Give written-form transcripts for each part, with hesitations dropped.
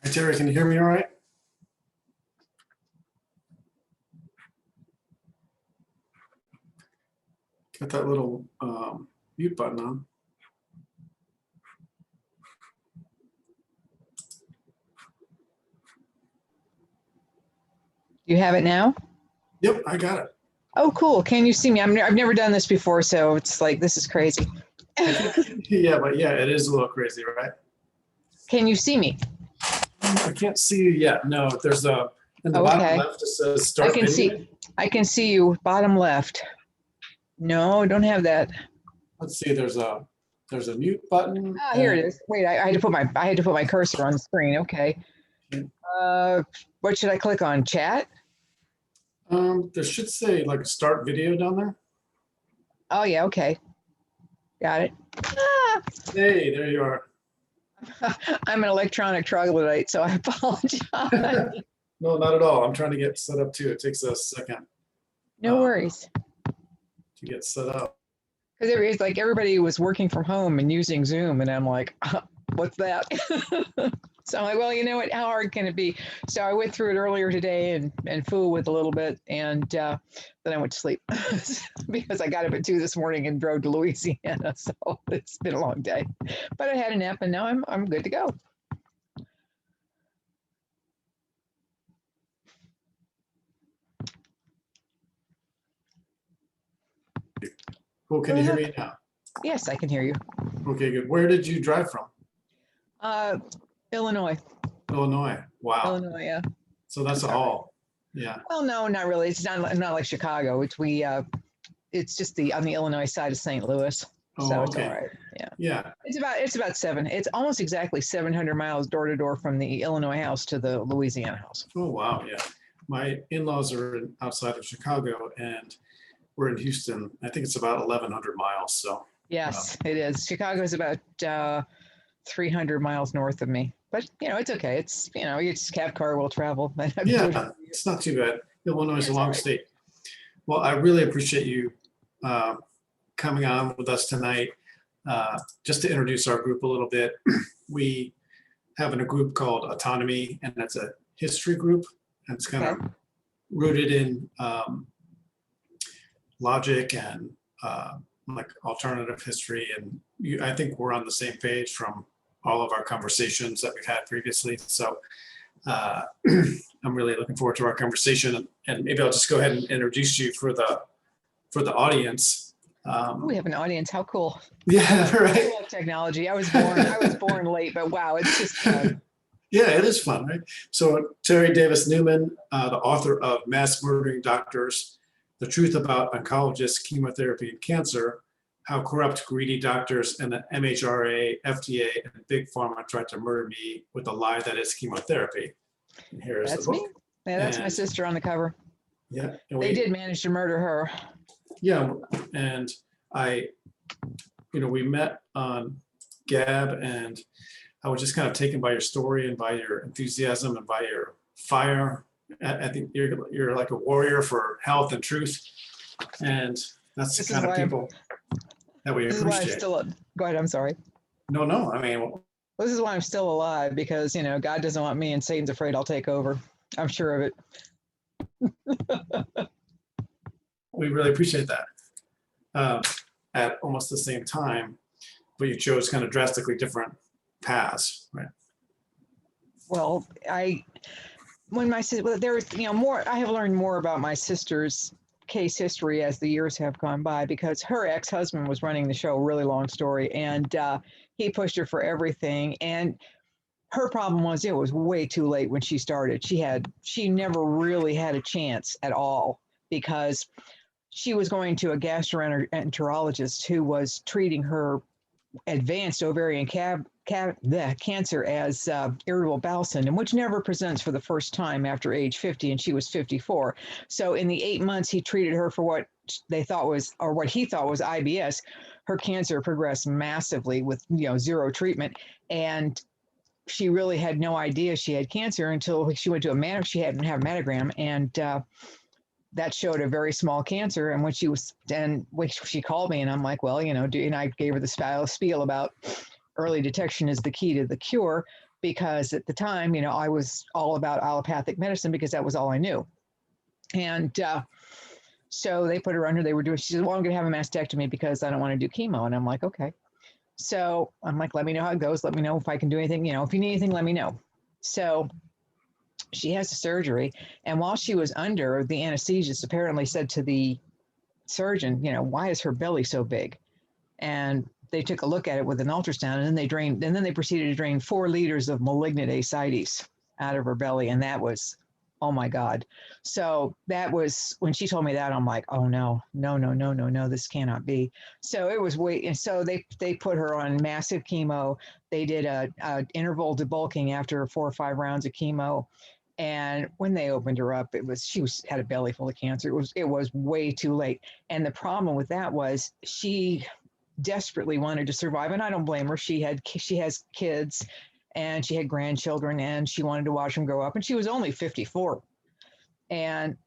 Hi, Terry, can you hear me all right? Got that little mute button on. You have it now? Yep, I got it. Oh, cool. Can you see me? I've never done this before, so it's like, this is crazy. Yeah, but yeah, it is a little crazy, right? Can you see me? I can't see you yet. No, there's a, in the Okay. bottom left, it says start I can video. I can see you, bottom left. No, don't have that. Let's see, there's a mute button. Ah, here it is. Wait, I had to put my cursor on the screen. Okay. What should I click on? Chat? There should say like start video down there. Oh yeah, okay. Got it. Ah, Hey, there you are. I'm an electronic troglodyte, so I apologize. No, not at all. I'm trying to get set up too. It takes a second No worries. to get set up. Because it's like everybody was working from home and using Zoom, and I'm like, what's that? So I'm like, well, you know what? How hard can it be? So I went through it earlier today and fooled with a little bit, and then I went to sleep because I got up at 2 this morning and drove to Louisiana. So it's been a long day, but I had a nap, and now I'm good to go. Cool. Can you hear me now? Yes, I can hear you. Okay, good. Where did you drive from? Illinois. Illinois. Wow. Illinois, yeah. So that's a haul. Yeah. Well, no, not really. It's not like Chicago. It's just on the Illinois side of St. Louis. Oh, So okay. it's all right. Yeah. Yeah. It's about seven. It's almost exactly 700 miles door to door from the Illinois house to the Louisiana house. Oh, wow. Yeah. My in-laws are outside of Chicago and we're in Houston. I think it's about 1,100 miles. So Yes, it is. Chicago is about 300 miles north of me, but it's okay. It's it's cab car will travel. yeah, it's not too bad. Illinois is a It's long all right. state. Well, I really appreciate you coming on with us tonight. Just to introduce our group a little bit, we have a group called Autonomy, and that's a history group. And it's kind of rooted in logic and like alternative history. And I think we're on the same page from all of our conversations that we've had previously. So I'm really looking forward to our conversation. And maybe I'll just go ahead and introduce you for the audience. We have an audience. How cool! Yeah, right. Cool technology. I was born late, but wow, it's just fun. Yeah, it is fun, right? So Teri David Newman, the author of Mass Murdering Doctors, The Truth About Oncologists, Chemotherapy and Cancer, How Corrupt, Greedy Doctors and the MHRA, FDA, and Big Pharma Tried to Murder Me with a Lie That Is Chemotherapy. And here's That's the book. me. Yeah, that's my And- sister on the cover. Yeah. And They did manage to murder her. Yeah, and we met on Gab, and I was just kind of taken by your story and by your enthusiasm and by your fire. I think you're like a warrior for health and truth, and that's This the is kind of why I'm- people that we This is why I'm appreciate. still. Go ahead. I'm sorry. No, I mean, This is why I'm still alive, because God doesn't want me, and Satan's afraid I'll take over. I'm sure of it. we really appreciate that. At almost the same time, but you chose kind of drastically different paths, right? Well, when my sister, there's more. I have learned more about my sister's case history as the years have gone by, because her ex-husband was running the show. Really long story, and he pushed her for everything. And her problem was it was way too late when she started. She never really had a chance at all, because she was going to a gastroenterologist who was treating her advanced ovarian cancer as irritable bowel syndrome, which never presents for the first time after age 50, and she was 54. So in the 8 months he treated her for what they thought was, or what he thought was IBS, her cancer progressed massively with zero treatment, and she really had no idea she had cancer until she went to she hadn't had a mammogram, and that showed a very small cancer. And when she called me, and I'm like, well, and I gave her the spiel about early detection is the key to the cure. because at the time, I was all about allopathic medicine because that was all I knew. And so they put her under, she said, well, I'm going to have a mastectomy because I don't want to do chemo. And I'm like, okay. So I'm like, let me know how it goes. Let me know if I can do anything. If you need anything, let me know. So she has the surgery. And while she was under, the anesthesiologist apparently said to the surgeon, why is her belly so big? And they took a look at it with an ultrasound, and then they proceeded to drain 4 liters of malignant ascites out of her belly. And that was, oh my God. So that was, when she told me that, I'm like, oh no, this cannot be. So it was and so they put her on massive chemo. They did a interval debulking after 4 or 5 rounds of chemo. And when they opened her up, she had a belly full of cancer. It was way too late. And the problem with that was she desperately wanted to survive, and I don't blame her. She has kids, and she had grandchildren, and she wanted to watch them grow up. And she was only 54, and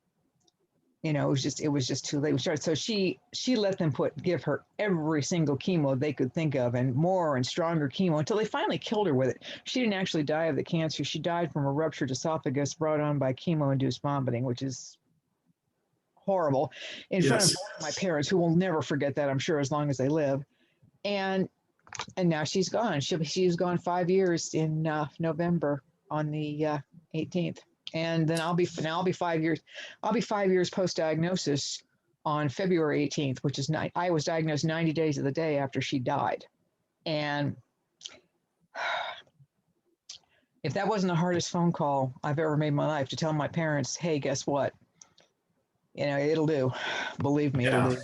it was just too late. So she let them give her every single chemo they could think of, and more and stronger chemo, until they finally killed her with it. She didn't actually die of the cancer. She died from a ruptured esophagus brought on by chemo-induced vomiting, which is horrible, in front of my parents, who will never forget that, I'm sure, as long as they live. And now she's gone. She's gone 5 years in November on the 18th. And then I'll be 5 years. I'll be 5 years post-diagnosis on February 18th, which is I was diagnosed 90 days of the day after she died. And if that wasn't the hardest phone call I've ever made in my life, to tell my parents, hey, guess what? It'll do. Believe me, it'll do.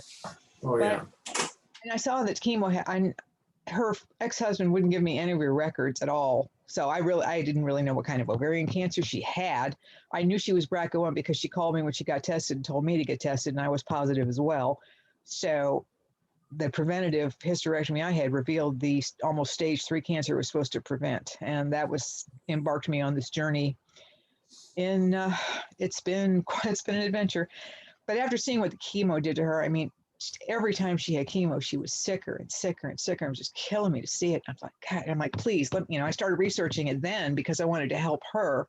Oh, yeah. And I saw that chemo, her ex-husband wouldn't give me any of her records at all. So I didn't really know what kind of ovarian cancer she had. I knew she was BRCA1 because she called me when she got tested and told me to get tested, and I was positive as well. So the preventative hysterectomy I had revealed the almost stage 3 cancer it was supposed to prevent. And that embarked me on this journey. And it's been an adventure. But after seeing what the chemo did to her, I mean, just every time she had chemo, she was sicker and sicker and sicker. It was just killing me to see it. I'm like, God, I'm like, please, I started researching it then because I wanted to help her.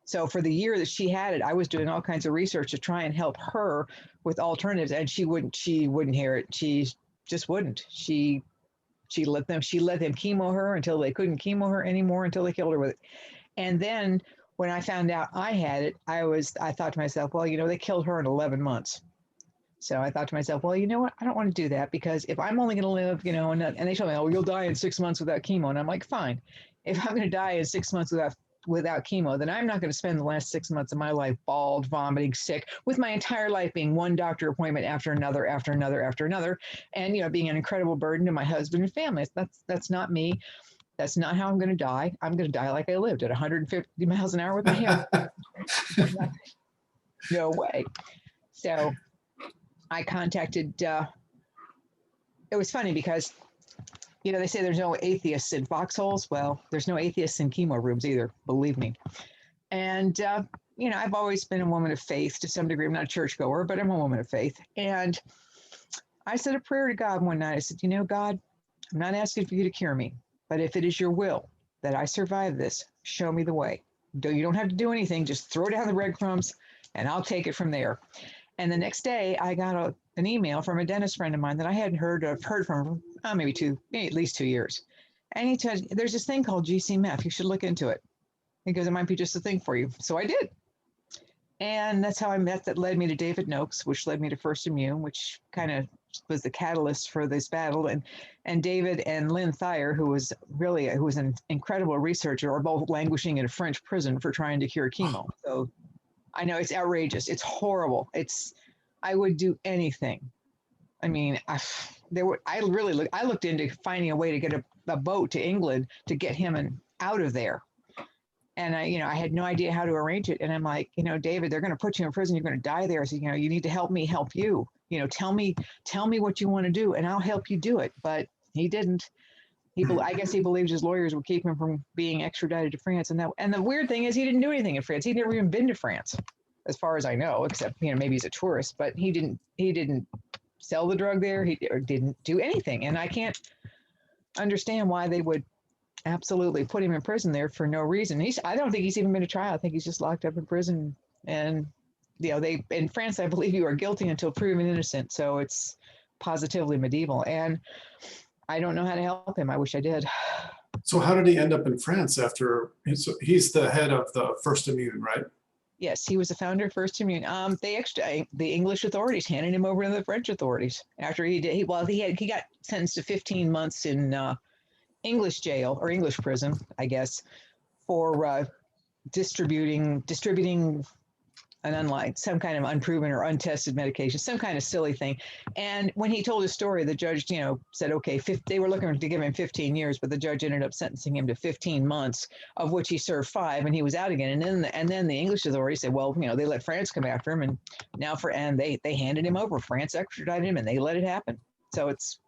So for the year that she had it, I was doing all kinds of research to try and help her with alternatives. And she wouldn't hear it. She just wouldn't. She let them chemo her until they couldn't chemo her anymore, until they killed her with it. And then when I found out I had it, I thought to myself, well, they killed her in 11 months. So I thought to myself, well, you know what? I don't want to do that, because if I'm only going to live, and they told me, oh, you'll die in 6 months without chemo. And I'm like, fine. If I'm going to die in 6 months without chemo, then I'm not going to spend the last 6 months of my life bald, vomiting, sick, with my entire life being one doctor appointment after another, after another, after another, and, being an incredible burden to my husband and family. That's not me. That's not how I'm going to die. I'm going to die like I lived, at 150 miles an hour with my hair. No way. So I contacted, it was funny because, they say there's no atheists in foxholes. Well, there's no atheists in chemo rooms either, believe me. And, I've always been a woman of faith to some degree. I'm not a churchgoer, but I'm a woman of faith. And I said a prayer to God one night. I said, God, I'm not asking for you to cure me, but if it is your will that I survive this, show me the way. You don't have to do anything. Just throw down the breadcrumbs and I'll take it from there. And the next day I got an email from a dentist friend of mine that I hadn't heard from maybe at least 2 years. And he said, there's this thing called GCMF. You should look into it. He goes, it might be just a thing for you. So I did. And that's how I met. That led me to David Noakes, which led me to First Immune, which kind of was the catalyst for this battle. And David and Lynn Thayer, who was an incredible researcher, are both languishing in a French prison for trying to cure chemo. So I know it's outrageous. It's horrible. I would do anything. I mean, I looked into finding a way to get a boat to England to get him out of there. And I had no idea how to arrange it. And I'm like, David, they're going to put you in prison. You're going to die there. So, you need to help me help you. Tell me what you want to do and I'll help you do it. But he didn't. I guess he believed his lawyers would keep him from being extradited to France. And the weird thing is, he didn't do anything in France. He'd never even been to France, as far as I know, except maybe he's a tourist. But he didn't sell the drug there. Or didn't do anything. And I can't understand why they would Absolutely. Put him in prison there for no reason. I don't think he's even been to trial. I think he's just locked up in prison. And, they, in France, I believe you are guilty until proven innocent. So it's positively medieval. And I don't know how to help him. I wish I did. So how did he end up in France after, he's the head of the First Immune, right? Yes, he was the founder of First Immune. The English authorities handed him over to the French authorities after he did. He got sentenced to 15 months in English jail or English prison, I guess, for distributing some kind of unproven or untested medication, some kind of silly thing. And when he told his story, the judge, said, okay, they were looking to give him 15 years, but the judge ended up sentencing him to 15 months, of which he served 5, and he was out again. And then the English authorities said, well, they let France come after him, and they handed him over. France extradited him, and they let it happen. So it's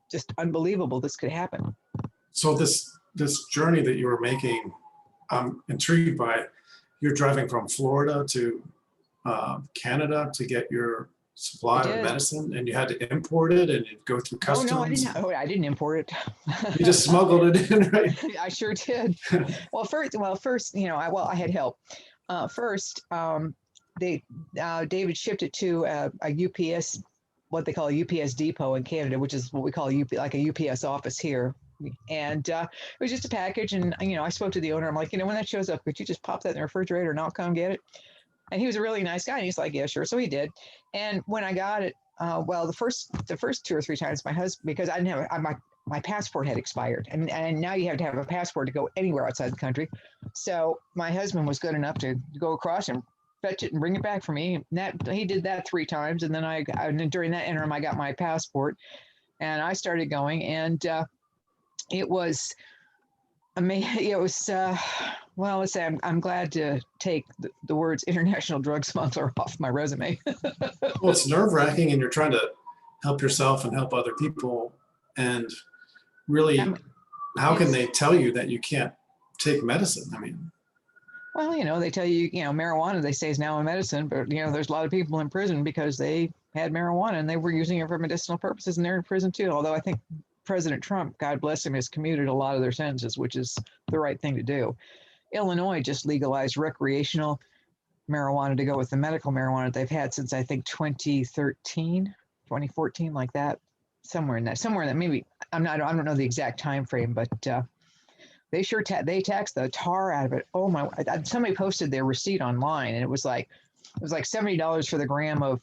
just unbelievable this could happen. So this journey that you were making, I'm intrigued by. You're driving from Florida to Canada to get your supply of medicine, and you had to import it and go through customs. Oh, no, I didn't import it. You just smuggled it in, right? I sure did. Well, first, I had help. First, David shipped it to a UPS, what they call a UPS depot in Canada, which is what we call like a UPS office here. And it was just a package. And, I spoke to the owner. I'm like, when that shows up, could you just pop that in the refrigerator and I'll come get it? And he was a really nice guy. And he's like, yeah, sure. So he did. And when I got it, the first 2 or 3 times, my husband, because I didn't have my passport had expired, and now you have to have a passport to go anywhere outside the country. So my husband was good enough to go across and fetch it and bring it back for me. And he did that 3 times. And then during that interim, I got my passport and I started going, and it was amazing. It was, well, let's say I'm glad to take the words international drug smuggler off my resume. Well, it's nerve-wracking, and you're trying to help yourself and help other people. And really, how can they tell you that you can't take medicine? I mean, well, they tell you, marijuana, they say, is now a medicine, but, there's a lot of people in prison because they had marijuana and they were using it for medicinal purposes, and they're in prison too. Although I think President Trump, God bless him, has commuted a lot of their sentences, which is the right thing to do. Illinois just legalized recreational marijuana to go with the medical marijuana they've had since, I think, 2013, 2014, like that, somewhere in that, maybe, I don't know the exact time frame, but they sure they taxed the tar out of it. Oh my, somebody posted their receipt online, and it was like $70 for the gram of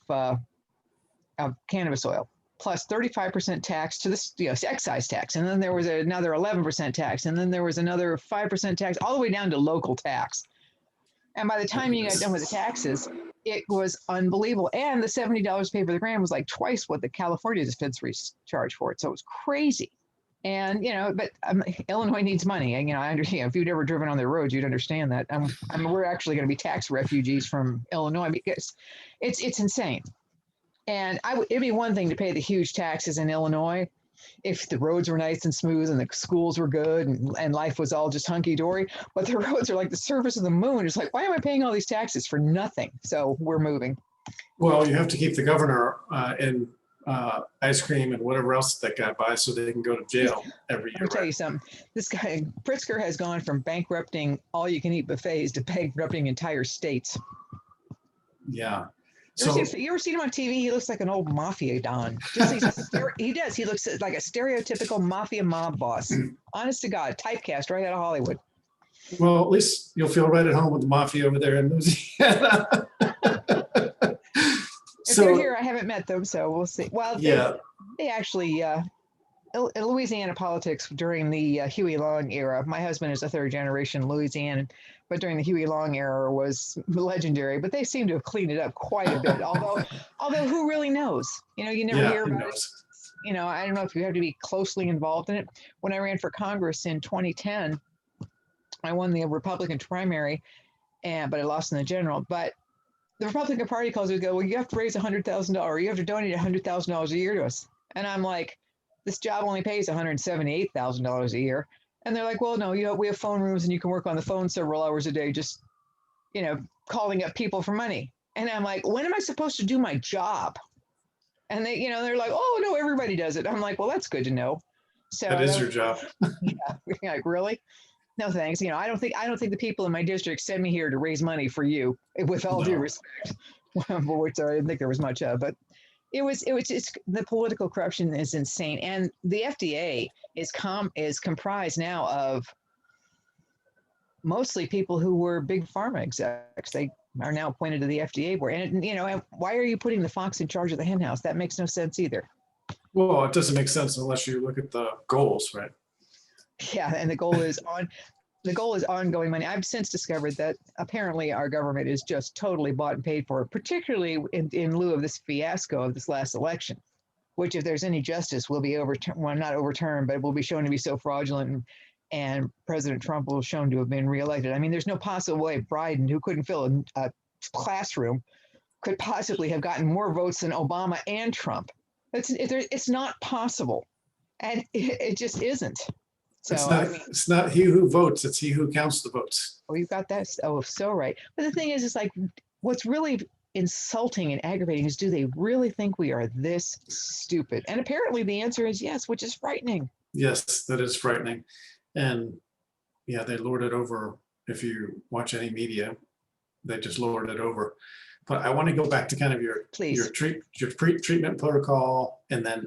cannabis oil, plus 35% tax to this, excise tax. And then there was another 11% tax. And then there was another 5% tax, all the way down to local tax. And by the time you got done with the taxes, it was unbelievable. And the $70 paid for the gram was like twice what the California dispensaries charge for it. So it was crazy. And, but Illinois needs money. And, I understand, if you'd ever driven on their roads, you'd understand that. We're actually going to be tax refugees from Illinois because it's insane. And it'd be one thing to pay the huge taxes in Illinois if the roads were nice and smooth and the schools were good and life was all just hunky-dory. But the roads are like the surface of the moon. It's like, why am I paying all these taxes for nothing? So we're moving. Well, you have to keep the governor in ice cream and whatever else that guy buys so they can go to jail every year. Let me tell you something. This guy, Pritzker, has gone from bankrupting all-you-can-eat buffets to bankrupting entire states. Yeah. You ever seen him on TV? He looks like an old mafia don. He does. He looks like a stereotypical mafia mob boss. Honest to God, typecast right out of Hollywood. Well, at least you'll feel right at home with the mafia over there in Louisiana. If they're here, I haven't met them, so we'll see. Well, yeah, they actually, Louisiana politics during the Huey Long era. My husband is a 3rd-generation Louisianan, but during the Huey Long era was legendary. But they seem to have cleaned it up quite a bit. Although who really knows? You never hear about it. I don't know if you have to be closely involved in it. When I ran for Congress in 2010, I won the Republican primary, but I lost in the general. But the Republican Party calls and go, well, you have to raise $100,000. You have to donate $100,000 a year to us. And I'm like, this job only pays $178,000 a year. And they're like, well, no, we have phone rooms and you can work on the phone several hours a day, just, calling up people for money. And I'm like, when am I supposed to do my job? And they're like, oh, no, everybody does it. I'm like, well, that's good to know. So That is that your was, job. yeah, like, really? No, thanks. I don't think the people in my district send me here to raise money for you, with all due No. respect, which I didn't think there was much of, but it's the political corruption is insane. And the FDA is comprised now of mostly people who were big pharma execs. They are now appointed to the FDA board. And, and why are you putting the fox in charge of the hen house? That makes no sense either. Well, it doesn't make sense unless you look at the goals, right? Yeah, and the goal is ongoing money. I've since discovered that apparently our government is just totally bought and paid for, particularly in lieu of this fiasco of this last election, which, if there's any justice, will be overturned. Well, not overturned, but it will be shown to be so fraudulent, and President Trump will be shown to have been reelected. I mean, there's no possible way Biden, who couldn't fill a classroom, could possibly have gotten more votes than Obama and Trump. It's not possible, and it just isn't. So It's not he who votes, it's he who counts the votes. Oh, you've got that. Oh, so right. But the thing is, it's like, what's really insulting and aggravating is, do they really think we are this stupid? And apparently the answer is yes, which is frightening. Yes, that is frightening. And yeah, they lord it over. If you watch any media, they just lord it over. But I want to go back to kind of your treatment protocol. And then,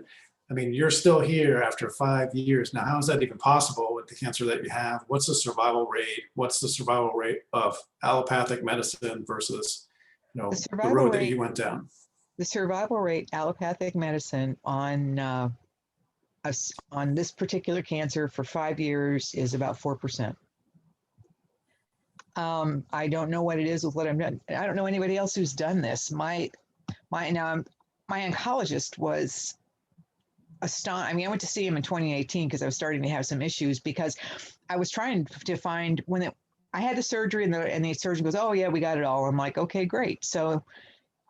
I mean, you're still here after 5 years. Now, how is that even possible with the cancer that you have? What's the survival rate? What's the survival rate of allopathic medicine versus, the road that you went down? The survival rate, allopathic medicine on this particular cancer for 5 years is about 4%. I don't know what it is with what I'm doing. I don't know anybody else who's done this. My oncologist was astonished. I mean, I went to see him in 2018 because I was starting to have some issues, because I was trying to find I had the surgery, and the surgeon goes, "Oh yeah, we got it all." I'm like, "Okay, great." So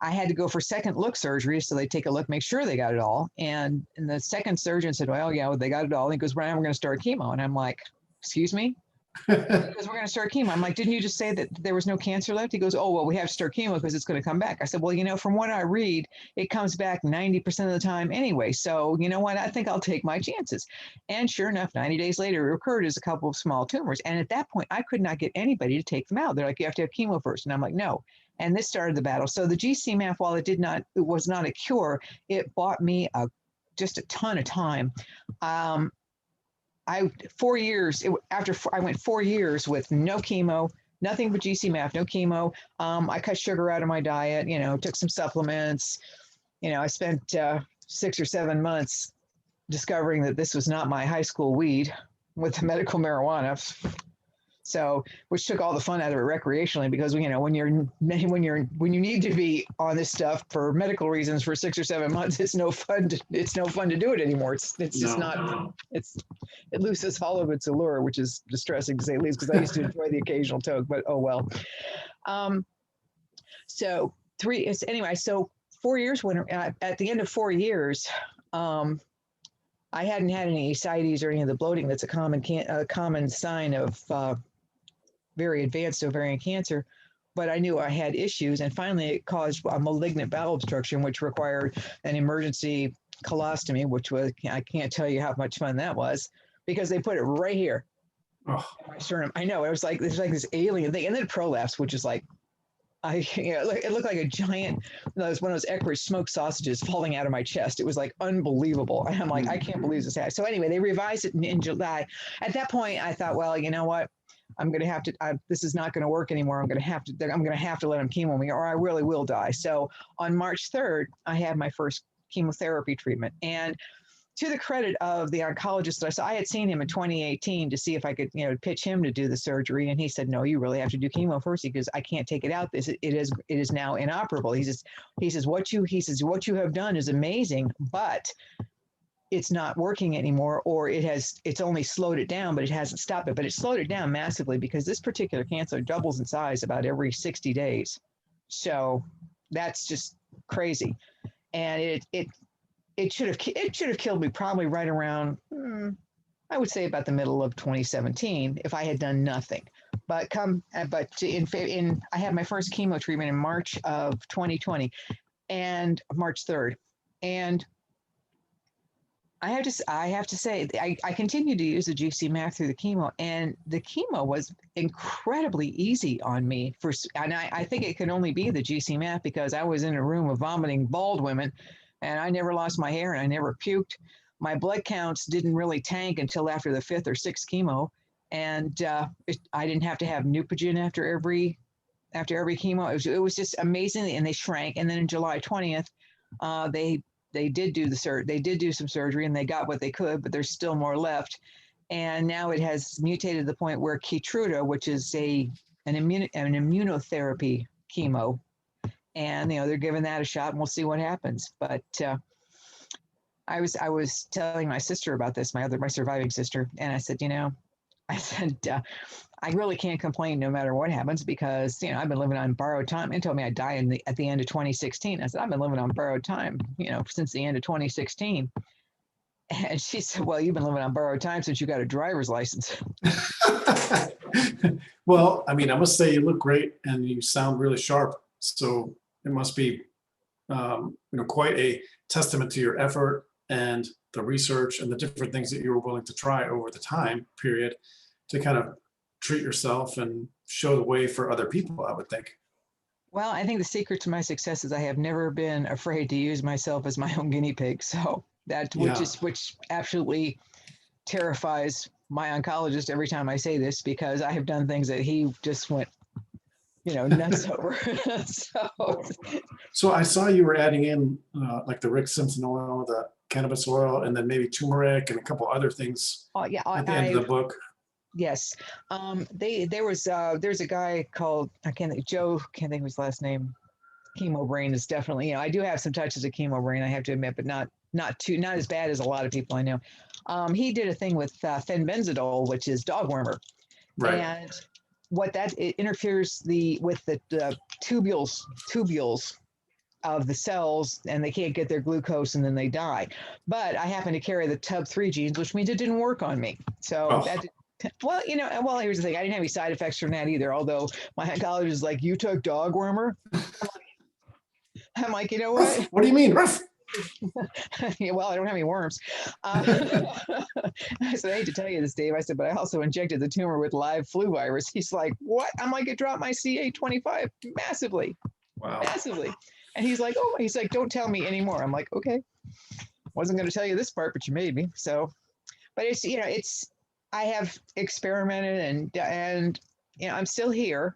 I had to go for second look surgery. So they take a look, make sure they got it all. And the second surgeon said, "Well, yeah, they got it all." And he goes, "Brian, we're going to start chemo." And I'm like, "Excuse me?" Because we're going to start chemo. I'm like, "Didn't you just say that there was no cancer left?" He goes, "Oh, well, we have to start chemo because it's going to come back." I said, "Well, from what I read, it comes back 90% of the time anyway. So you know what? I think I'll take my chances." And sure enough, 90 days later, it recurred as a couple of small tumors. And at that point, I could not get anybody to take them out. They're like, "You have to have chemo first." And I'm like, "No." And this started the battle. So the GCMAF, while it was not a cure, it bought me just a ton of time. I went 4 years with no chemo, nothing but GCMAF, no chemo. I cut sugar out of my diet, took some supplements. I spent 6 or 7 months discovering that this was not my high school weed with the medical marijuana. So, which took all the fun out of it recreationally, because when you need to be on this stuff for medical reasons for 6 or 7 months, it's no fun to do it anymore. It's just not. It loses all of its allure, which is distressing to say the least, because I used to enjoy the occasional toke, but oh well. So 4 years at the end of 4 years, I hadn't had any ascites or any of the bloating that's a common sign of very advanced ovarian cancer, but I knew I had issues. And finally, it caused a malignant bowel obstruction, which required an emergency colostomy, which I can't tell you how much fun that was, because they put it right here. Oh. My sternum. I know, it was like this alien thing, and then prolapse, which is like, it looked like a giant, one of those Eckrich smoked sausages falling out of my chest. It was like unbelievable. And I'm like, I can't believe this happened. So anyway, they revised it in July. At that point, I thought, well, you know what? I'm going to have to, this is not going to work anymore. I'm going to have to let them chemo me, or I really will die. So on March 3rd, I had my first chemotherapy treatment. And to the credit of the oncologist that I saw, I had seen him in 2018 to see if I could, pitch him to do the surgery. And he said, "No, you really have to do chemo first, because I can't take it out. It is now inoperable." He says, what you have done is amazing, but it's not working anymore, or it's only slowed it down, but it hasn't stopped it. But it slowed it down massively, because this particular cancer doubles in size about every 60 days. So that's just crazy. And it should have killed me probably right around, I would say about the middle of 2017, if I had done nothing. But I had my first chemo treatment in March of 2020, and March 3rd. And I have to say, I continue to use the GC-Mac through the chemo, and the chemo was incredibly easy on me. And I think it could only be the GC-Mac because I was in a room of vomiting bald women, and I never lost my hair, and I never puked. My blood counts didn't really tank until after the 5th or 6th chemo, and I didn't have to have Neupogen after every chemo. It was just amazing, and they shrank. And then in July 20th, they did do they did do some surgery, and they got what they could, but there's still more left. And now it has mutated to the point where Keytruda, which is an immunotherapy chemo, and they're giving that a shot, and we'll see what happens. But I was telling my sister about this, my surviving sister, and I said, I really can't complain no matter what happens because, I've been living on borrowed time. And told me I'd die at the end of 2016. I said, I've been living on borrowed time, since the end of 2016. And she said, well, you've been living on borrowed time since you got a driver's license. Well, I must say you look great and you sound really sharp. So it must be, quite a testament to your effort and the research and the different things that you were willing to try over the time period to kind of treat yourself and show the way for other people, I would think. Well, I think the secret to my success is I have never been afraid to use myself as my own guinea pig. So which absolutely terrifies my oncologist every time I say this, because I have done things that he just went, nuts over. So I saw you were adding in like the Rick Simpson oil, the cannabis oil, and then maybe turmeric and a couple other things Oh yeah, at the end of the book. Yes. There's a guy called, Joe, can't think of his last name. Chemo brain is definitely, I do have some touches of chemo brain, I have to admit, but not as bad as a lot of people I know. He did a thing with fenbenzidole, which is dog wormer. Right. And it interferes with the tubules of the cells, and they can't get their glucose, and then they die. But I happen to carry the TUB3 genes, which means it didn't work on me. So well, here's the thing. I didn't have any side effects from that either, although my oncologist is like, you took dog wormer? I'm like, you know what? What do you mean, Ruff? Yeah, well, I don't have any worms. I said, I hate to tell you this, Dave. I said, but I also injected the tumor with live flu virus. He's like, what? I'm like, it dropped my CA25 massively. Wow. Massively. And he's like, don't tell me anymore. I'm like, okay. Wasn't going to tell you this part, but you made me. So, but I have experimented and I'm still here,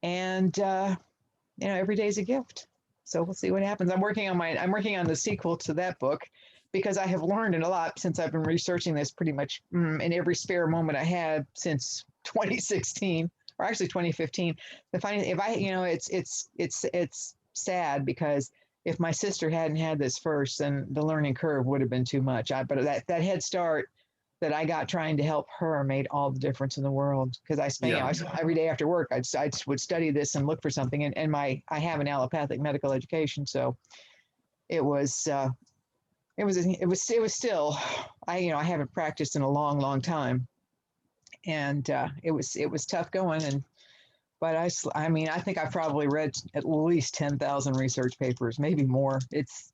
and every day is a gift. So we'll see what happens. I'm working on the sequel to that book, because I have learned a lot since I've been researching this pretty much in every spare moment I had since 2016, or actually 2015. It's sad, because if my sister hadn't had this first, then the learning curve would have been too much. But that head start that I got trying to help her made all the difference in the world, because I spent every day after work, I would study this and look for something, and I have an allopathic medical education, so it was still, I haven't practiced in a long time, and it was tough going, but I think I've probably read at least 10,000 research papers, maybe more. It's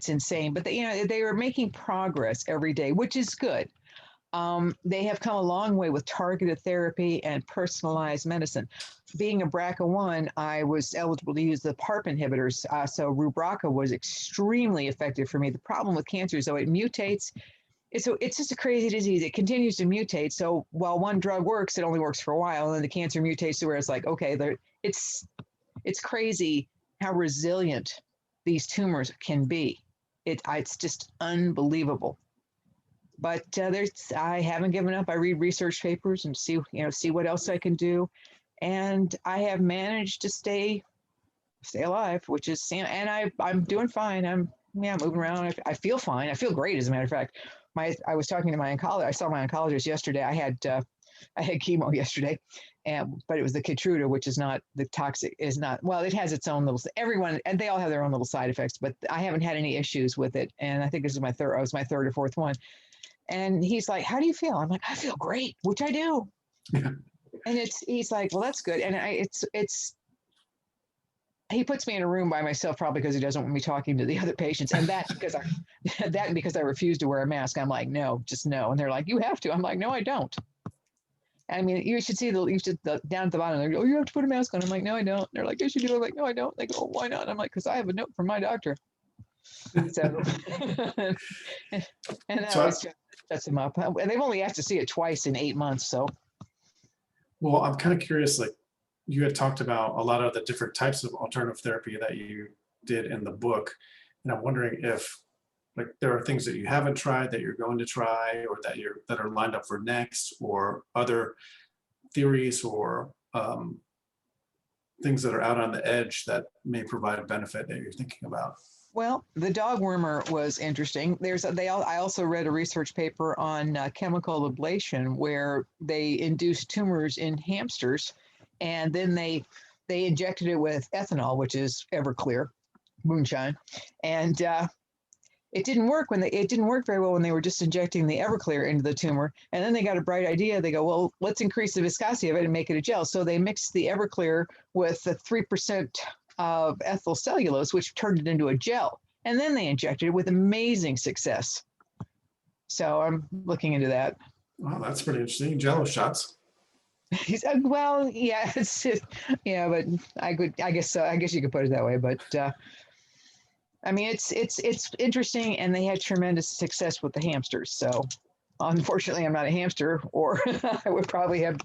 insane, but they are making progress every day, which is good. They have come a long way with targeted therapy and personalized medicine. Being a BRCA1, I was eligible to use the PARP inhibitors, so Rubraca was extremely effective for me. The problem with cancer is, though, it mutates. It's just a crazy disease. It continues to mutate. So while one drug works, it only works for a while, and then the cancer mutates to where it's like, okay, it's crazy how resilient these tumors can be. It's just unbelievable. But I haven't given up. I read research papers and see what else I can do, and I have managed to stay alive, which is, and I'm doing fine. I'm moving around. I feel fine. I feel great, as a matter of fact. I was talking to my oncologist. I saw my oncologist yesterday. I had chemo yesterday, but it was the Keytruda, which is not the toxic. Well, it has its own little. Everyone, and they all have their own little side effects, but I haven't had any issues with it. And I think this is my third. I was my third or fourth one. And he's like, how do you feel? I'm like, I feel great, which I do. Yeah. And he's like, well, that's good. And he puts me in a room by myself, probably because he doesn't want me talking to the other patients. And that because I refuse to wear a mask. I'm like, no, just no. And they're like, you have to. I'm like, no, I don't. I mean, you should see down at the bottom. They go, oh, you have to put a mask on. I'm like, no, I don't. They're like, yes, you do. I'm like, no, I don't. They go, why not? I'm like, because I have a note from my doctor. So, and that So, always shuts them up. And they've only asked to see it twice in 8 months. So, well, I'm kind of curious, like you had talked about a lot of the different types of alternative therapy that you did in the book. And I'm wondering if like there are things that you haven't tried that you're going to try, or that are lined up for next, or other theories or things that are out on the edge that may provide a benefit that you're thinking about. well, the dog wormer was interesting. I also read a research paper on chemical ablation where they induced tumors in hamsters, and then they injected it with ethanol, which is Everclear, moonshine, and it didn't work very well when they were just injecting the Everclear into the tumor. And then they got a bright idea. They go, well, let's increase the viscosity of it and make it a gel. So they mixed the Everclear with the 3% of ethyl cellulose, which turned it into a gel. And then they injected it with amazing success. So I'm looking into that. Wow, that's pretty interesting. Jello shots. He said, well, yeah, yeah, but I guess so. I guess you could put it that way. But I mean, it's interesting, and they had tremendous success with the hamsters. So, unfortunately, I'm not a hamster, or I would probably have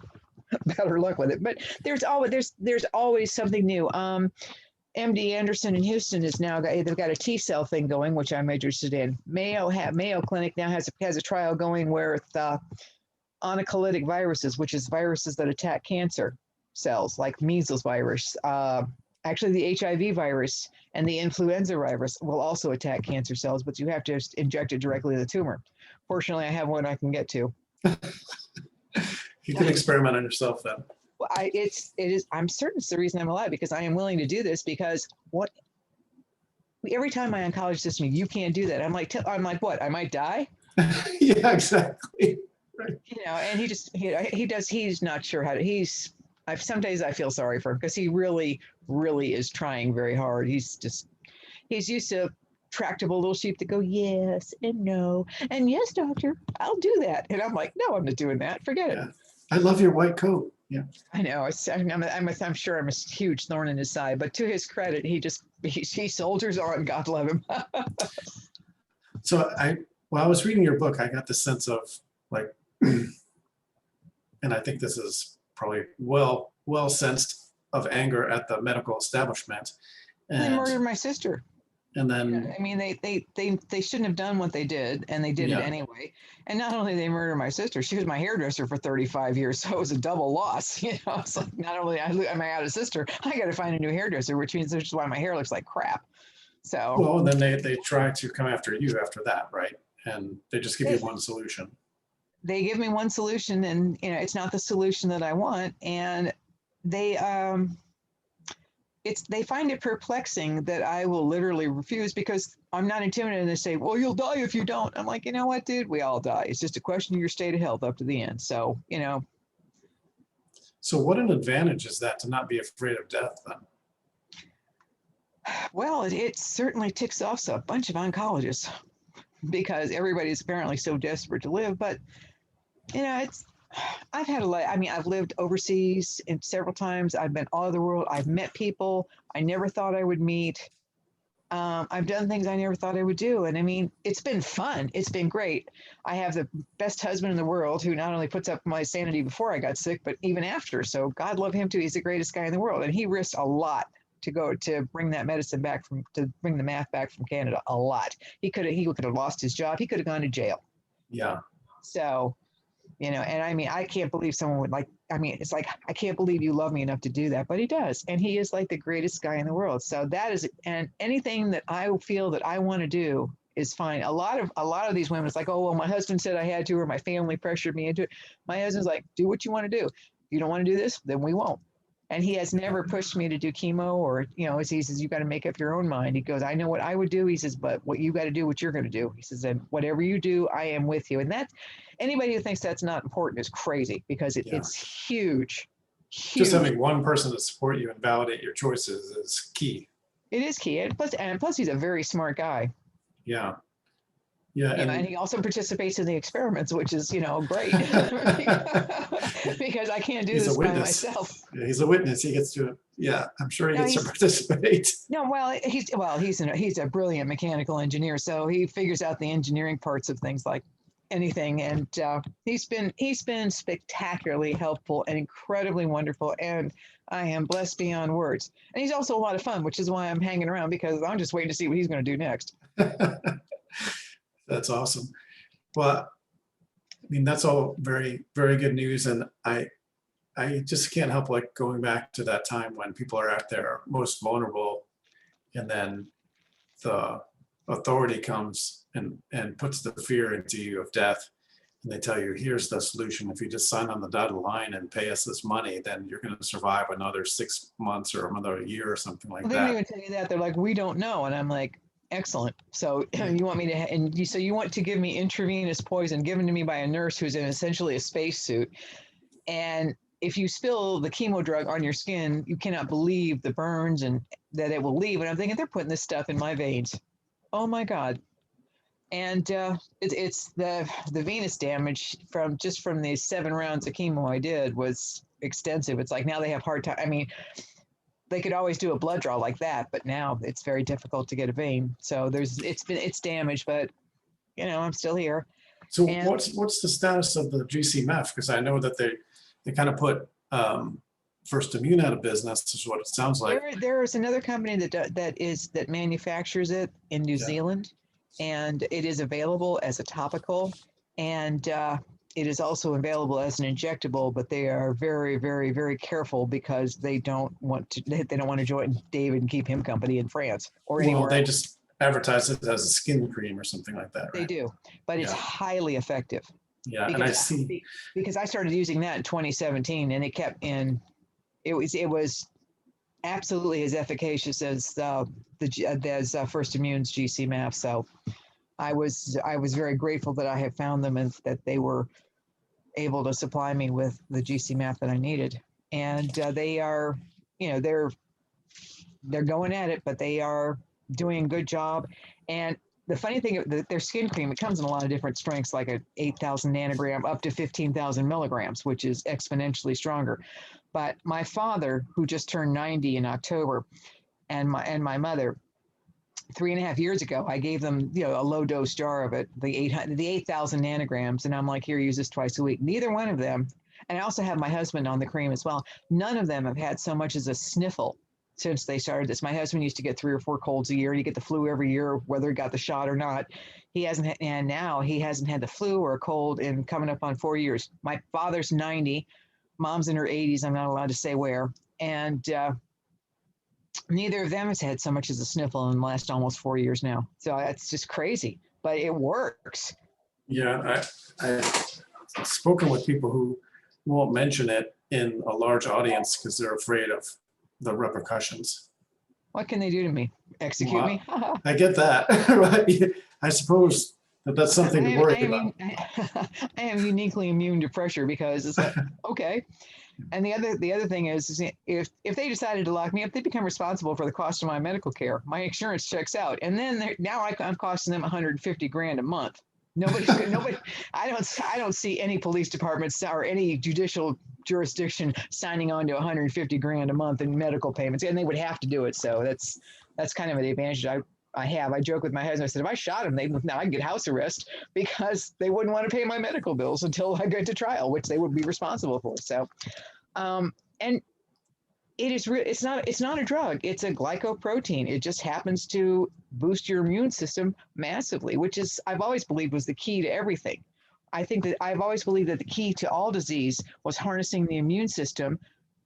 better luck with it. But there's always something new. MD Anderson in Houston they've got a T cell thing going, which I'm interested in. Mayo Clinic now has a trial going where oncolytic viruses, which is viruses that attack cancer cells, like measles virus. Actually, the HIV virus and the influenza virus will also attack cancer cells, but you have to inject it directly to the tumor. Fortunately, I have one I can get to. You can experiment on yourself then. Well, I'm certain it's the reason I'm alive, because I am willing to do this, because every time my oncologist says to me, you can't do that. I'm like, what? I might die? Yeah, exactly. Right. And he's not sure how to, some days I feel sorry for him, because he really, really is trying very hard. He's used to tractable little sheep that go, yes and no. And yes, doctor, I'll do that. And I'm like, no, I'm not doing that. Forget it. I love your white coat. Yeah. I know. I'm sure I'm a huge thorn in his side, but to his credit, he soldiers on. God love him. So while I was reading your book, I got the sense of like, and I think this is probably well sensed, of anger at the medical establishment. And, they murdered my sister. And then, I mean, they shouldn't have done what they did, and they did it anyway. And not only did they murder my sister, she was my hairdresser for 35 years, so it was a double loss. It's like, not only am I out a sister, I got to find a new hairdresser, which means that's why my hair looks like crap. So well, and then they try to come after you after that, right? And they just give you one solution. They give me one solution, and it's not the solution that I want, and they find it perplexing that I will literally refuse, because I'm not intimidated. They say, well, you'll die if you don't. I'm like, you know what, dude? We all die. It's just a question of your state of health up to the end. So, So what an advantage is that, to not be afraid of death then? Well, it certainly ticks off a bunch of oncologists, because everybody's apparently so desperate to live. But, I've had I've lived overseas several times. I've been all over the world. I've met people I never thought I would meet. I've done things I never thought I would do. And I mean, it's been fun. It's been great. I have the best husband in the world, who not only puts up my sanity before I got sick, but even after. So God love him too. He's the greatest guy in the world. And he risked a lot to bring that medicine back to bring the math back from Canada. A lot. He could have lost his job. He could have gone to jail. Yeah. So, and I mean, I can't believe someone would it's like, I can't believe you love me enough to do that, but he does. And he is like the greatest guy in the world. So that is, and anything that I feel that I want to do is fine. A lot of these women, it's like, oh, well, my husband said I had to, or my family pressured me into it. My husband's like, do what you want to do. If you don't want to do this, then we won't. And he has never pushed me to do chemo, or, he says, you got to make up your own mind. He goes, I know what I would do. He says, but what you got to do, what you're going to do. He says, and whatever you do, I am with you. And that's, anybody who thinks that's not important is crazy, because it's huge. just huge. having one person to support you and validate your choices is key. It is key. And plus he's a very smart guy. Yeah. Yeah. And he also participates in the experiments, which is, great. Because I can't do he's this a by witness. myself. Yeah, he's a witness. He gets to, yeah, I'm sure he No, gets to participate. No, well, he's a brilliant mechanical engineer, so he figures out the engineering parts of things like anything, and he's been spectacularly helpful and incredibly wonderful, and I am blessed beyond words. And he's also a lot of fun, which is why I'm hanging around, because I'm just waiting to see what he's going to do next. That's awesome. Well, I mean, that's all very, very good news, and I just can't help like going back to that time when people are at their most vulnerable, and then the authority comes and puts the fear into you of death, and they tell you, here's the solution. If you just sign on the dotted line and pay us this money, then you're going to survive another 6 months or another year or something like Well, they don't that. even tell you that. They're like, we don't know, and I'm like, excellent. So you want me to, so you want to give me intravenous poison given to me by a nurse who's in essentially a spacesuit, and if you spill the chemo drug on your skin, you cannot believe the burns and that it will leave. And I'm thinking, they're putting this stuff in my veins. Oh my God. And it's the venous damage from these 7 rounds of chemo I did was extensive. It's like now they have hard time. I mean, they could always do a blood draw like that, but now it's very difficult to get a vein. So it's damaged, but I'm still here. So And what's the status of the GC-MEF? Because I know that they kind of put First Immune out of business, is what it sounds like. There is another company that manufactures it in New Zealand, and it is available as a topical, and it is also available as an injectable. But they are very, very, very careful because they don't want to join David and keep him company in France or anywhere. Well, they else. just advertise it as a skin cream or something like that. Right? They do, but it's highly effective. Yeah, because, and I see because I started using that in 2017, and it was absolutely as efficacious as First Immune's GC-MEF. So I was very grateful that I had found them and that they were able to supply me with the GC-MEF that I needed. And they are, they're going at it, but they are doing a good job. And the funny thing, their skin cream, it comes in a lot of different strengths, like a 8,000 nanogram up to 15,000 milligrams, which is exponentially stronger. But my father, who just turned 90 in October, and my mother, 3.5 years ago, I gave them, a low dose jar of it, the 8,000 nanograms. And I'm like, here, use this twice a week. Neither one of them. And I also have my husband on the cream as well. None of them have had so much as a sniffle since they started this. My husband used to get 3 or 4 colds a year, and you get the flu every year, whether he got the shot or not. He hasn't, and now he hasn't had the flu or a cold in coming up on 4 years. My father's 90, mom's in her 80s. I'm not allowed to say where. And neither of them has had so much as a sniffle in the last almost 4 years now. So that's just crazy, but it works. Yeah, I've spoken with people who won't mention it in a large audience because they're afraid of the repercussions. What can they do to me? Execute me? I get that. Right? I suppose that's something to worry about. I am uniquely immune to pressure because it's like, okay. And the other thing is if they decided to lock me up, they become responsible for the cost of my medical care. My insurance checks out, and then now I'm costing them $150,000 a month. Nobody. I don't see any police departments or any judicial jurisdiction signing on to $150,000 a month in medical payments, and they would have to do it. So that's kind of an advantage I have. I joke with my husband. I said, if I shot him, I'd get house arrest because they wouldn't want to pay my medical bills until I get to trial, which they would be responsible for. So, and it is it's not a drug. It's a glycoprotein. It just happens to boost your immune system massively, which is I've always believed was the key to everything. I've always believed that the key to all disease was harnessing the immune system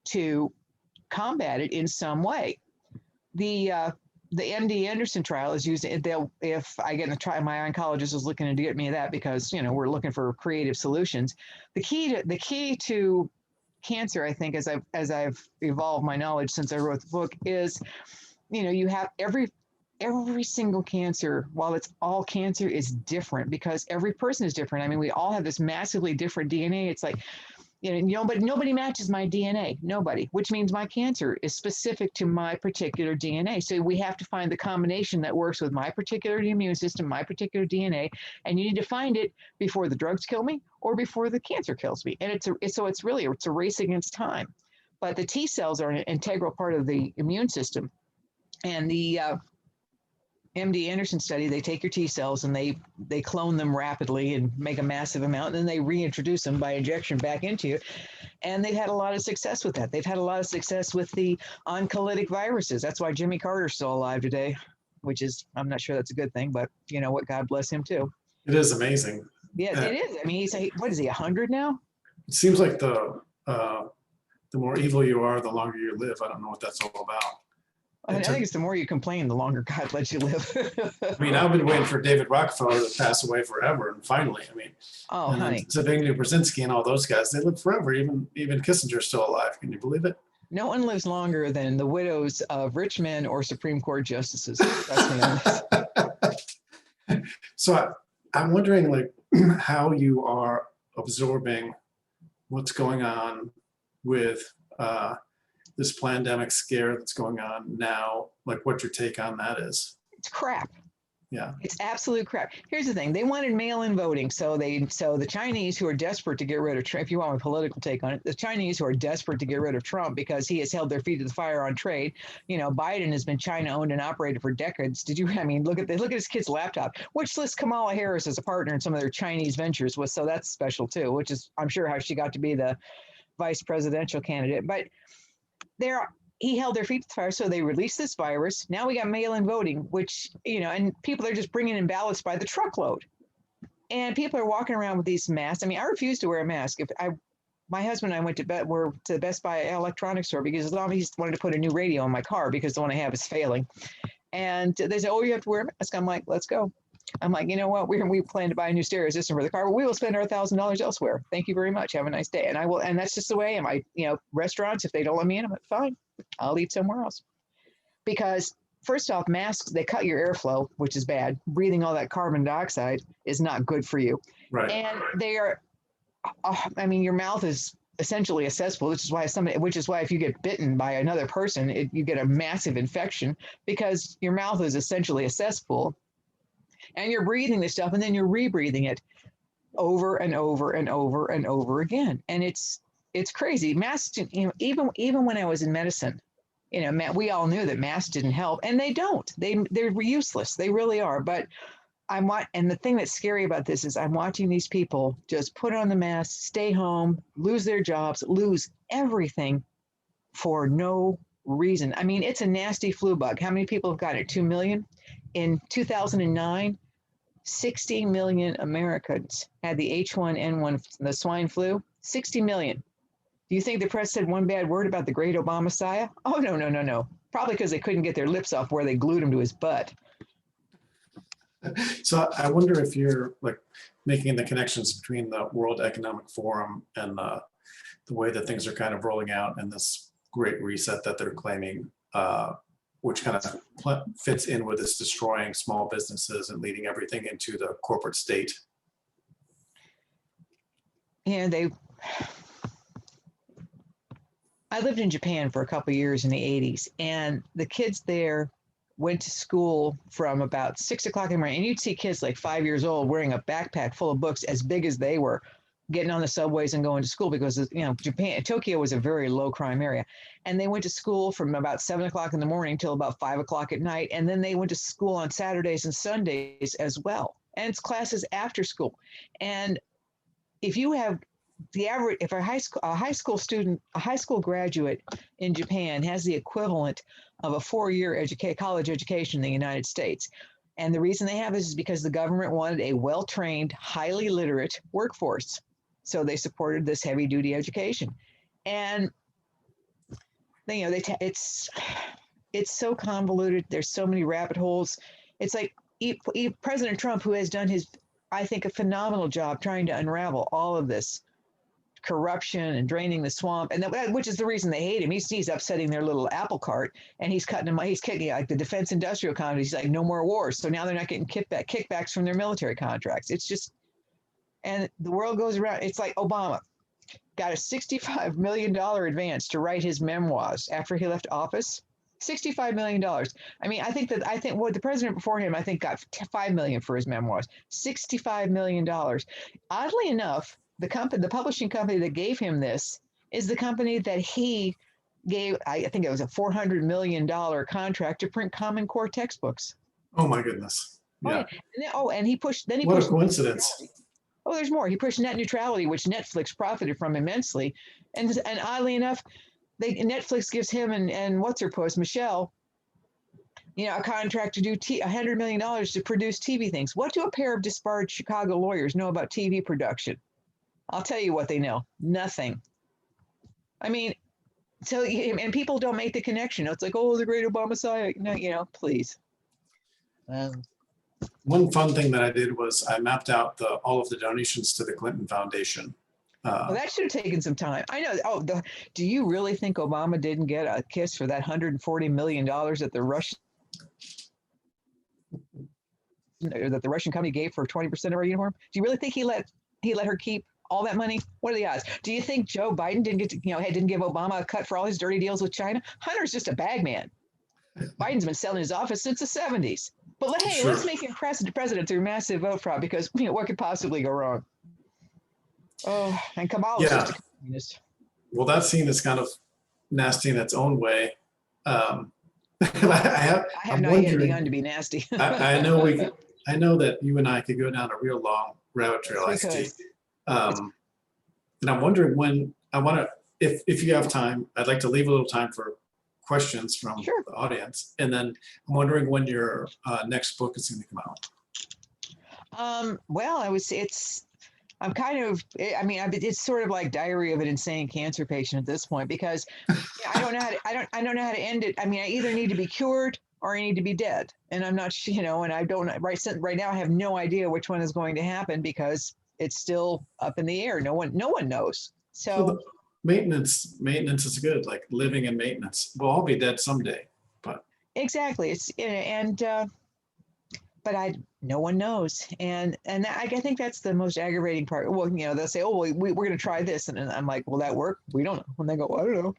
to combat it in some way. The MD Anderson trial is using it. If I get in the trial, my oncologist is looking to get me that because we're looking for creative solutions. The key to cancer, I think, as I've evolved my knowledge since I wrote the book, is you have every single cancer, while it's all cancer, is different because every person is different. I mean, we all have this massively different DNA. It's like but nobody matches my DNA, nobody, which means my cancer is specific to my particular DNA. So we have to find the combination that works with my particular immune system, my particular DNA, and you need to find it before the drugs kill me or before the cancer kills me. And it's a race against time. But the T cells are an integral part of the immune system. And the MD Anderson study, they take your T cells and they clone them rapidly and make a massive amount, and then they reintroduce them by injection back into you. And they've had a lot of success with that. They've had a lot of success with the oncolytic viruses. That's why Jimmy Carter's still alive today, which is, I'm not sure that's a good thing, but you know what, God bless him too. It is amazing. Yeah, it is. I mean, what is he, 100 now? It seems like the more evil you are, the longer you live. I don't know what that's all about. I think it's the more you complain, the longer God lets you live. I mean, I've been waiting for David Rockefeller to pass away forever, and finally, I mean, Oh, honey. Zbigniew Brzezinski and all those guys, they live forever. Even Kissinger's still alive. Can you believe it? No one lives longer than the widows of rich men or Supreme Court justices. That's me. So I'm wondering, like, how you are absorbing what's going on with this pandemic scare that's going on now, like what your take on that is. It's crap. Yeah. It's absolute crap. Here's the thing. They wanted mail-in voting. So the Chinese who are desperate to get rid of Trump, if you want my political take on it, the Chinese who are desperate to get rid of Trump because he has held their feet to the fire on trade. You know, Biden has been China owned and operated for decades. Look at his kid's laptop, which lists Kamala Harris as a partner in some of their Chinese ventures with, so that's special too, which is, I'm sure, how she got to be the vice presidential candidate. But he held their feet to the fire, so they released this virus. Now we got mail-in voting, which, and people are just bringing in ballots by the truckload. And people are walking around with these masks. I mean, I refuse to wear a mask. My husband and I went to the Best Buy electronics store because he wanted to put a new radio in my car because the one I have is failing. And they said, "Oh, you have to wear a mask." I'm like, "Let's go." I'm like, "You know what? We plan to buy a new stereo system for the car, but we will spend our $1,000 elsewhere. Thank you very much. Have a nice day." And I will, and that's just the way I am. Restaurants, if they don't let me in, I'm like, fine, I'll eat somewhere else. Because first off, masks, they cut your airflow, which is bad. Breathing all that carbon dioxide is not good for you. Right. And they are, your mouth is essentially a cesspool, which is why if you get bitten by another person, you get a massive infection because your mouth is essentially a cesspool. And you're breathing this stuff, and then you're rebreathing it over and over and over and over again. And it's crazy. Masks, even when I was in medicine, we all knew that masks didn't help, and they don't. They're useless. They really are. But and the thing that's scary about this is I'm watching these people just put on the mask, stay home, lose their jobs, lose everything for no reason. I mean, it's a nasty flu bug. How many people have got it? 2 million? In 2009, 60 million Americans had the H1N1, the swine flu. 60 million. Do you think the press said one bad word about the great Obama Messiah? Oh, no. Probably because they couldn't get their lips off where they glued him to his butt. So I wonder if you're like making the connections between the World Economic Forum and the way that things are kind of rolling out and this great reset that they're claiming, which kind of fits in with this destroying small businesses and leading everything into the corporate state. Yeah, I lived in Japan for a couple of years in the 80s, and the kids there went to school from about 6 o'clock in the morning, and you'd see kids like 5 years old wearing a backpack full of books as big as they were, getting on the subways and going to school because, Tokyo was a very low crime area. And they went to school from about 7 o'clock in the morning till about 5 o'clock at night. And then they went to school on Saturdays and Sundays as well. And it's classes after school. And if you have if a high school graduate in Japan has the equivalent of a 4-year college education in the United States. And the reason they have this is because the government wanted a well-trained, highly literate workforce. So they supported this heavy-duty education. And it's so convoluted. There's so many rabbit holes. It's like President Trump, who has done I think, a phenomenal job trying to unravel all of this corruption and draining the swamp, and which is the reason they hate him. He's upsetting their little apple cart, and he's kicking like the defense industrial companies. He's like, no more wars. So now they're not getting kickbacks from their military contracts. It's just, and the world goes around. It's like Obama. got a $65 million advance to write his memoirs after he left office. $65 million. I mean, I think what the president before him, I think, got $5 million for his memoirs. $65 million. Oddly enough, the publishing company that gave him this is the company that he gave, I think it was a $400 million contract to print Common Core textbooks. Oh my goodness. Yeah. And he pushed. Then he What pushed a coincidence. Oh, there's more. He pushed net neutrality, which Netflix profited from immensely. And oddly enough, Netflix gives him and what's her post, Michelle, a contract to do $100 million to produce TV things. What do a pair of disbarred Chicago lawyers know about TV production? I'll tell you what they know. Nothing. I mean, so, and people don't make the connection. It's like, oh, the great Obama Messiah. No, please. One fun thing that I did was I mapped out all of the donations to the Clinton Foundation. Well, that should have taken some time. I know. Oh, do you really think Obama didn't get a kiss for that $140 million that the Russian company gave for 20% of our uniform? Do you really think he let her keep all that money? What are the odds? Do you think Joe Biden didn't give Obama a cut for all his dirty deals with China? Hunter's just a bag man. Biden's been selling his office since the 70s. But hey, Sure. Let's make him president through massive vote fraud, because what could possibly go wrong? Oh, and Kamala's just a communist. Well, that scene is kind of nasty in its own way. I have not yet begun to be nasty. I know that you and I could go down a real long rabbit trail. I see. And I'm wondering if you have time, I'd like to leave a little time for questions from Sure. the audience. And then I'm wondering when your next book is going to come out. Well, it's sort of like Diary of an Insane Cancer Patient at this point, because I don't know how to end it. I mean, I either need to be cured or I need to be dead. And I'm not, and I don't, right now I have no idea which one is going to happen, because it's still up in the air. No one knows. So maintenance is good, like living in maintenance. We'll all be dead someday, but exactly. But no one knows, and I think that's the most aggravating part. Well, they'll say, "Oh, well, we're going to try this," and I'm like, "Will that work? We don't know." And they go, well, "I don't know."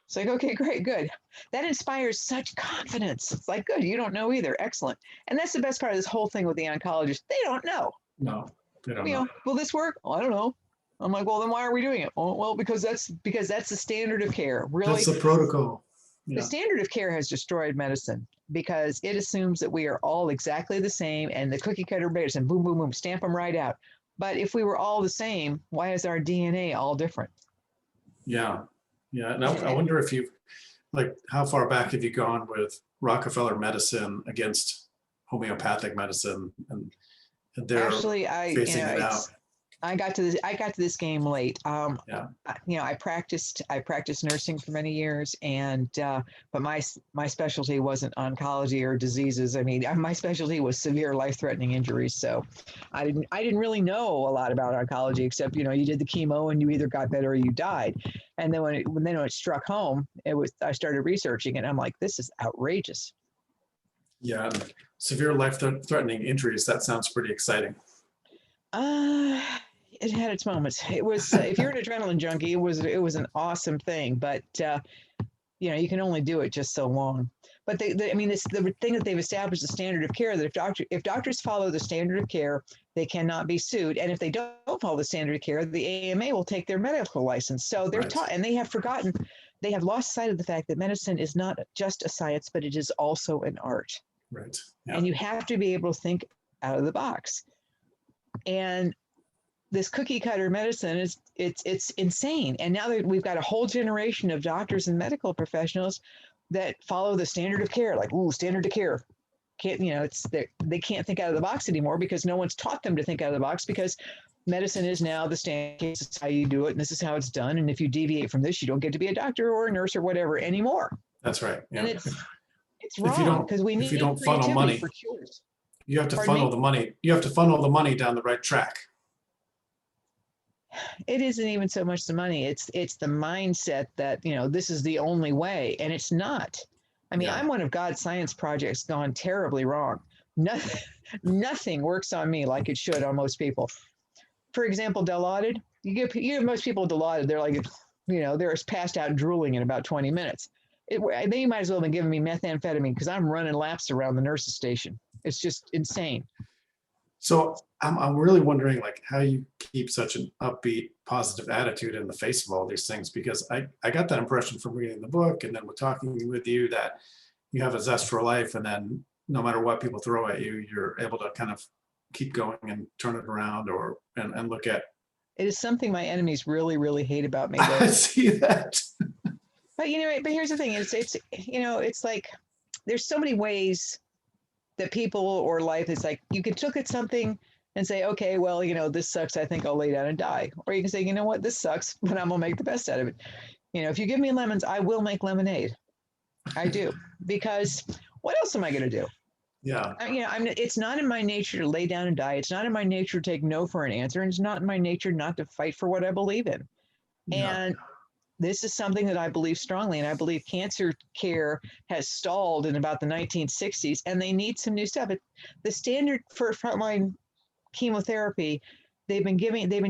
It's like, okay, great, good. That inspires such confidence. It's like, good, you don't know either. Excellent. And that's the best part of this whole thing with the oncologists. They don't know. No, they don't know. Will this work? Oh, I don't know. I'm like, well, then why are we doing it? Oh, well, because that's the standard of care. Really, that's the protocol. Yeah. The standard of care has destroyed medicine, because it assumes that we are all exactly the same, and the cookie cutter medicine, boom, boom, boom, stamp them right out. But if we were all the same, why is our DNA all different? Yeah. And I wonder if how far back have you gone with Rockefeller medicine against homeopathic medicine, and they're phasing it out? I got to this game late. Yeah. I practiced nursing for many years, but my specialty wasn't oncology or diseases. I mean, my specialty was severe life-threatening injuries. So I didn't really know a lot about oncology, except, you did the chemo and you either got better or you died. And then when it struck home, I started researching it, and I'm like, this is outrageous. Yeah. And severe life-threatening injuries, that sounds pretty exciting. It had its moments. It was, if you're an adrenaline junkie, it was an awesome thing, but you can only do it just so long. But the thing that they've established, the standard of care, that if doctors follow the standard of care, they cannot be sued. And if they don't follow the standard of care, the AMA will take their medical license. So they're taught, and they have lost sight of the fact that medicine is not just a science, but it is also an art. Right. Yeah. And you have to be able to think out of the box. And this cookie cutter medicine it's insane. And now that we've got a whole generation of doctors and medical professionals that follow the standard of care, like, ooh, standard of care. They can't think out of the box anymore, because no one's taught them to think out of the box, because medicine is now the standard. This is how you do it, and this is how it's done. And if you deviate from this, you don't get to be a doctor or a nurse or whatever anymore. That's right. Yeah. And it's wrong, because we need if you don't funnel money for cures. You have to funnel the money. You have to funnel the money down the right track. It isn't even so much the money. It's the mindset that, this is the only way, and it's not. I mean, I'm one of God's science projects gone terribly wrong. Nothing works on me like it should on most people. For example, Dilaudid, You give most people Dilaudid, they're like, they're passed out drooling in about 20 minutes. They might as well have been giving me methamphetamine because I'm running laps around the nurse's station. It's just insane. So I'm really wondering like how you keep such an upbeat, positive attitude in the face of all these things, because I got that impression from reading the book and then with talking with you that you have a zest for life, and then no matter what people throw at you, you're able to kind of keep going and turn it around and look at. It is something my enemies really, really hate about me. I see that. But but here's the thing: it's like there's so many ways that people or life is like. You could look at something and say, okay, well, this sucks. I think I'll lay down and die. Or you can say, you know what, this sucks, but I'm gonna make the best out of it. If you give me lemons, I will make lemonade. I do, because what else am I gonna do? Yeah. It's not in my nature to lay down and die. It's not in my nature to take no for an answer. And it's not in my nature not to fight for what I believe in. Yeah. And this is something that I believe strongly. And I believe cancer care has stalled in about the 1960s, and they need some new stuff. The standard for frontline chemotherapy, they've been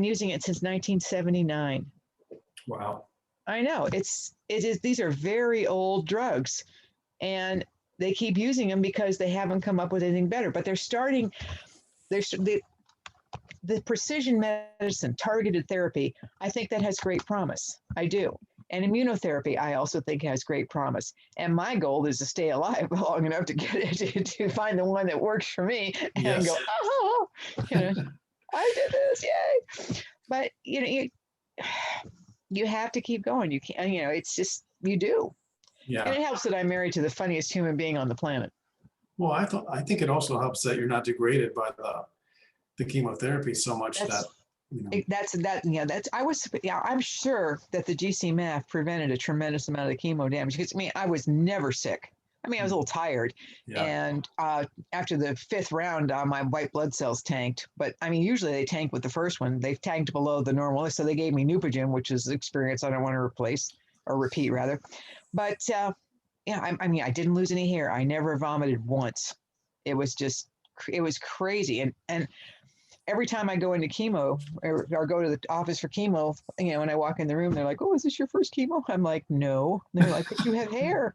using it since 1979. Wow. I know these are very old drugs, and they keep using them because they haven't come up with anything better. But the precision medicine, targeted therapy, I think that has great promise. I do. And immunotherapy, I also think has great promise. And my goal is to stay alive long enough to get it, to find the one that works for me and Yes. go, oh, I did this, yay. But, you have to keep going. You can't, it's just, you do. Yeah. And it helps that I'm married to the funniest human being on the planet. Well, I think it also helps that you're not degraded by the chemotherapy so much I'm sure that the GC-MAF prevented a tremendous amount of the chemo damage, because I was never sick. I was a little tired. Yeah. And after the 5th round, my white blood cells tanked. But usually they tank with the first one. They've tanked below the normal. So they gave me Neupogen, which is an experience I don't want to repeat rather. But I didn't lose any hair. I never vomited once. It was crazy. And every time I go into chemo or go to the office for chemo, when I walk in the room, they're like, "Oh, is this your first chemo?" I'm like, "No." And they're like, "But you have hair."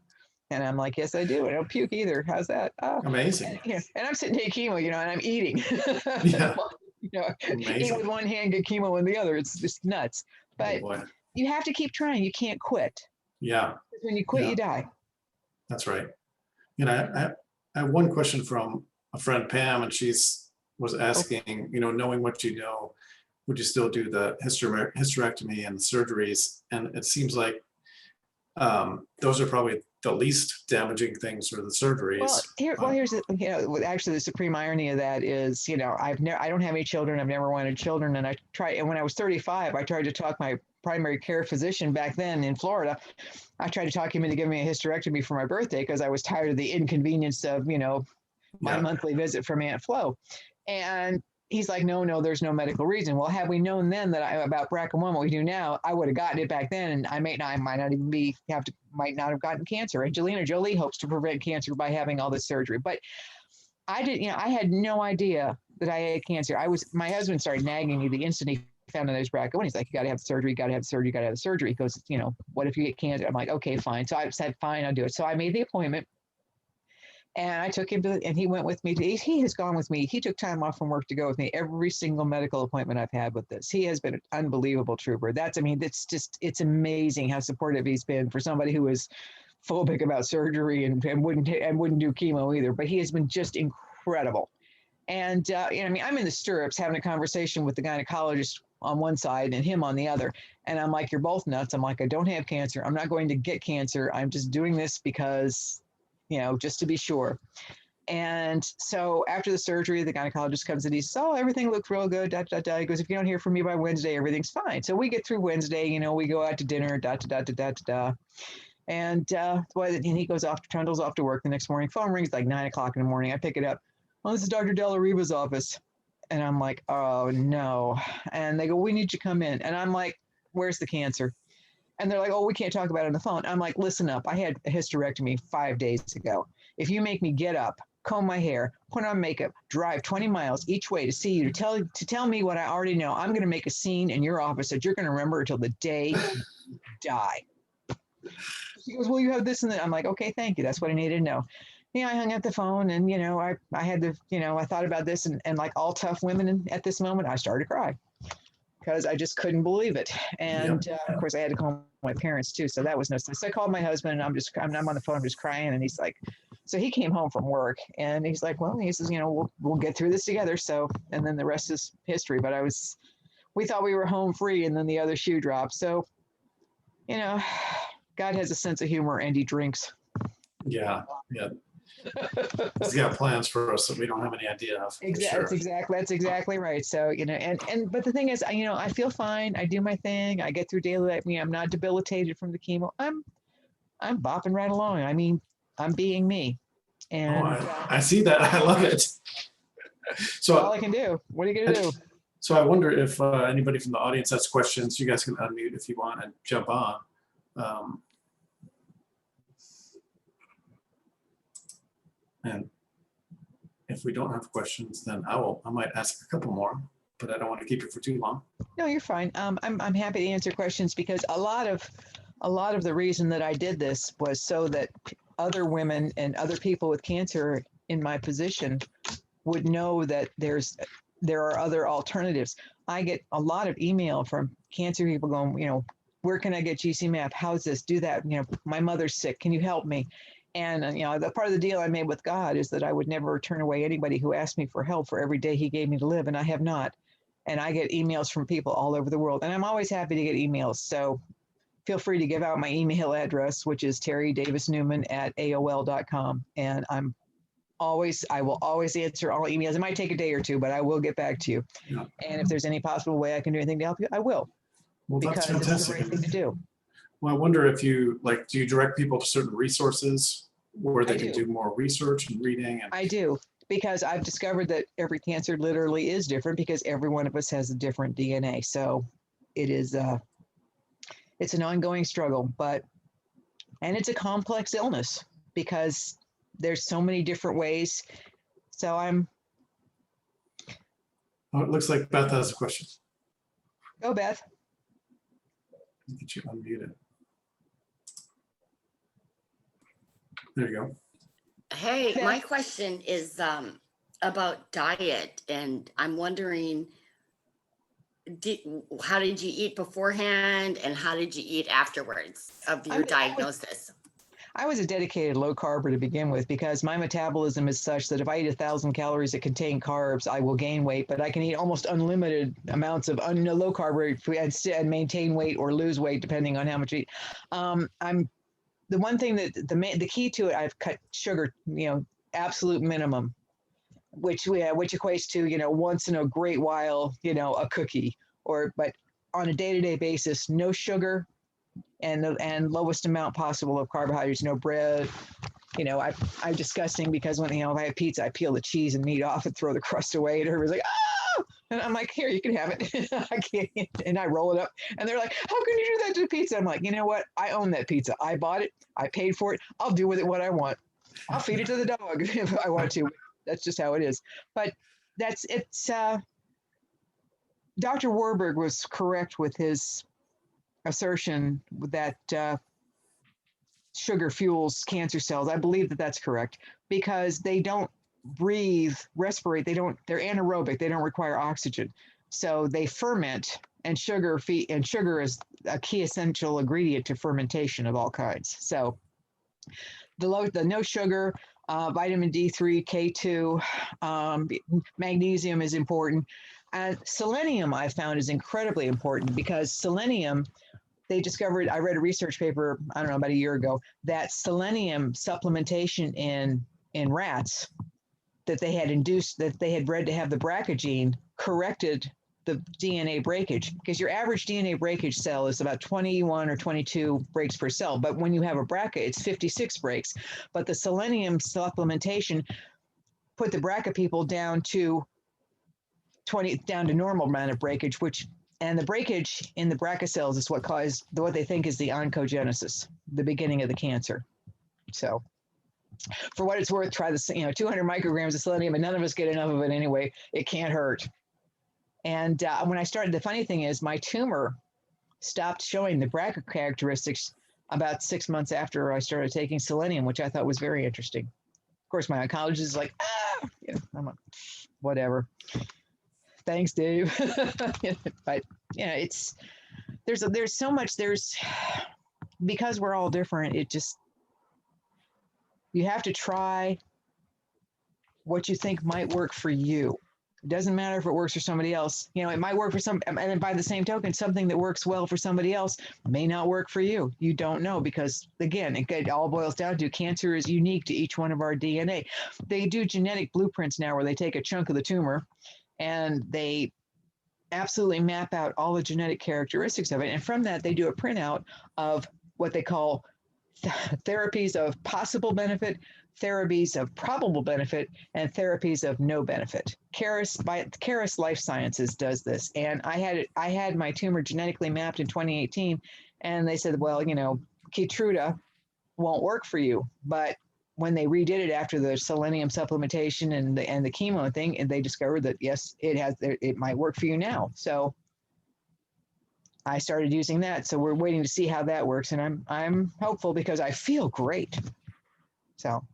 And I'm like, "Yes, I do. I don't puke either. How's that?" Amazing. And I'm sitting taking chemo, and I'm eating. Yeah. Eat with one hand, get chemo in the other. It's just nuts. But you have to keep trying. You can't quit. Yeah. When you quit, Yeah. you die. That's right. I have one question from a friend, Pam, and was asking, knowing what you know, would you still do the hysterectomy and the surgeries? And it seems like those are probably the least damaging things, or the surgeries. Here's actually the supreme irony of that is, I don't have any children. I've never wanted children. And when I was 35, I tried to talk my primary care physician back then in Florida. I tried to talk him into giving me a hysterectomy for my birthday because I was tired of the inconvenience of, my monthly visit from Aunt Flo. And he's like, no, there's no medical reason. Well, had we known then about BRCA1, what we do now, I would have gotten it back then, and I might not have gotten cancer. Angelina Jolie hopes to prevent cancer by having all this surgery. But I had no idea that I had cancer. My husband started nagging me the instant he found out I was BRCA1. He's like, you got to have the surgery, you got to have the surgery, you got to have the surgery. He goes, what if you get cancer? I'm like, okay, fine. So I said, fine, I'll do it. So I made the appointment. And I took him and he went with me. He has gone with me. He took time off from work to go with me every single medical appointment I've had with this. He has been an unbelievable trooper. It's amazing how supportive he's been for somebody who is phobic about surgery and wouldn't do chemo either. But he has been just incredible. And I'm in the stirrups having a conversation with the gynecologist on one side and him on the other. And I'm like, you're both nuts. I'm like, I don't have cancer. I'm not going to get cancer. I'm just doing this because, just to be sure. And so after the surgery, the gynecologist comes in, he says, oh, everything looks real good, He goes, if you don't hear from me by Wednesday, everything's fine. So we get through Wednesday, we go out to dinner, And he trundles off to work the next morning. Phone rings like 9:00 in the morning. I pick it up. Oh, this is Dr. Della Riva's office. And I'm like, oh no. And they go, we need you to come in. And I'm like, where's the cancer? And they're like, oh, we can't talk about it on the phone. I'm like, listen up. I had a hysterectomy 5 days ago. If you make me get up, comb my hair, put on makeup, drive 20 miles each way to see you, to tell me what I already know. I'm going to make a scene in your office that you're going to remember until the day you die. She goes, well, you have this and that. I'm like, okay, thank you. That's what I needed to know. I hung up the phone and, I had to, I thought about this and like all tough women at this moment, I started to cry because I just couldn't believe it. And of course I had to call my parents too. So that was no sense. So I called my husband and I'm on the phone, I'm just crying. And he's like, so he came home from work and he's like, well, he says, we'll get through this together. So, and then the rest is history, but we thought we were home free and then the other shoe dropped. So, God has a sense of humor and he drinks. Yeah. He's got plans for us that we don't have any idea of. Exactly. Sure. That's exactly right. So, but the thing is, I feel fine. I do my thing. I get through daily life. I'm not debilitated from the chemo. I'm bopping right along. I mean, I'm being me. And I see that. I love it. So all I can do. What are you going to do? So I wonder if anybody from the audience has questions. You guys can unmute if you want and jump on. And if we don't have questions, then I might ask a couple more, but I don't want to keep you for too long. No, you're fine. I'm happy to answer questions because a lot of the reason that I did this was so that other women and other people with cancer in my position would know that there are other alternatives. I get a lot of email from cancer people going, where can I get GCMAP? How's this? Do that. My mother's sick. Can you help me? And, the part of the deal I made with God is that I would never turn away anybody who asked me for help for every day he gave me to live. And I have not. And I get emails from people all over the world. And I'm always happy to get emails. So feel free to give out my email address, which is teridavisnewman@aol.com. And I will always answer all emails. It might take a day or two, but I will get back to you. Yeah. And if there's any possible way I can do anything to help you, I will. Well, because that's fantastic. It's the right thing to do. Well, I wonder if do you direct people to certain resources where they can do more research and reading? I do, because I've discovered that every cancer literally is different because every one of us has a different DNA. So it is, it's an ongoing struggle, and it's a complex illness because there's so many different ways. So it looks like Beth has a question. Go, Beth. Get you unmuted. There you go. Hey, my question is about diet, and I'm wondering, how did you eat beforehand, and how did you eat afterwards of your diagnosis? I was a dedicated low carber to begin with because my metabolism is such that if I eat 1,000 calories that contain carbs, I will gain weight, but I can eat almost unlimited amounts of low carb and maintain weight or lose weight depending on how much I eat. The one thing that the key to it, I've cut sugar, absolute minimum, which equates to, once in a great while, a cookie, but on a day-to-day basis, no sugar, and lowest amount possible of carbohydrates, no bread. I'm disgusting because when, if I have pizza, I peel the cheese and meat off and throw the crust away, and everybody's like, ah! And I'm like, here, you can have it. I can't, and I roll it up, and they're like, how can you do that to pizza? I'm like, you know what? I own that pizza. I bought it. I paid for it. I'll do with it what I want. I'll feed it to the dog if I want to. That's just how it is. But Dr. Warburg was correct with his assertion that sugar fuels cancer cells. I believe that that's correct because they don't respirate. They're anaerobic. They don't require oxygen. So they ferment, and sugar is a key essential ingredient to fermentation of all kinds. So the no sugar, vitamin D3, K2, magnesium is important. And selenium I found is incredibly important because selenium, they discovered, I read a research paper, I don't know, about a year ago, that selenium supplementation in rats that they had bred to have the BRCA gene corrected the DNA breakage, because your average DNA breakage cell is about 21 or 22 breaks per cell. But when you have a BRCA, it's 56 breaks. But the selenium supplementation put the BRCA people down to normal amount of breakage, and the breakage in the BRCA cells is what they think is the oncogenesis, the beginning of the cancer. So for what it's worth, try this, 200 micrograms of selenium, and none of us get enough of it anyway. It can't hurt. And when I started, the funny thing is my tumor stopped showing the BRCA characteristics about 6 months after I started taking selenium, which I thought was very interesting. Of course, my oncologist is like, I'm like, whatever. Thanks, Dave. But there's so much, because we're all different, you have to try what you think might work for you. It doesn't matter if it works for somebody else. It might work for some, and then by the same token, something that works well for somebody else may not work for you. You don't know, because again, it all boils down to cancer is unique to each one of our DNA. They do genetic blueprints now where they take a chunk of the tumor and they absolutely map out all the genetic characteristics of it. And from that, they do a printout of what they call therapies of possible benefit, therapies of probable benefit, and therapies of no benefit. Caris Life Sciences does this. And I had my tumor genetically mapped in 2018, and they said, well, Keytruda won't work for you. But when they redid it after the selenium supplementation and the chemo thing, and they discovered that yes, it might work for you now. So I started using that. So we're waiting to see how that works, and I'm hopeful because I feel great. So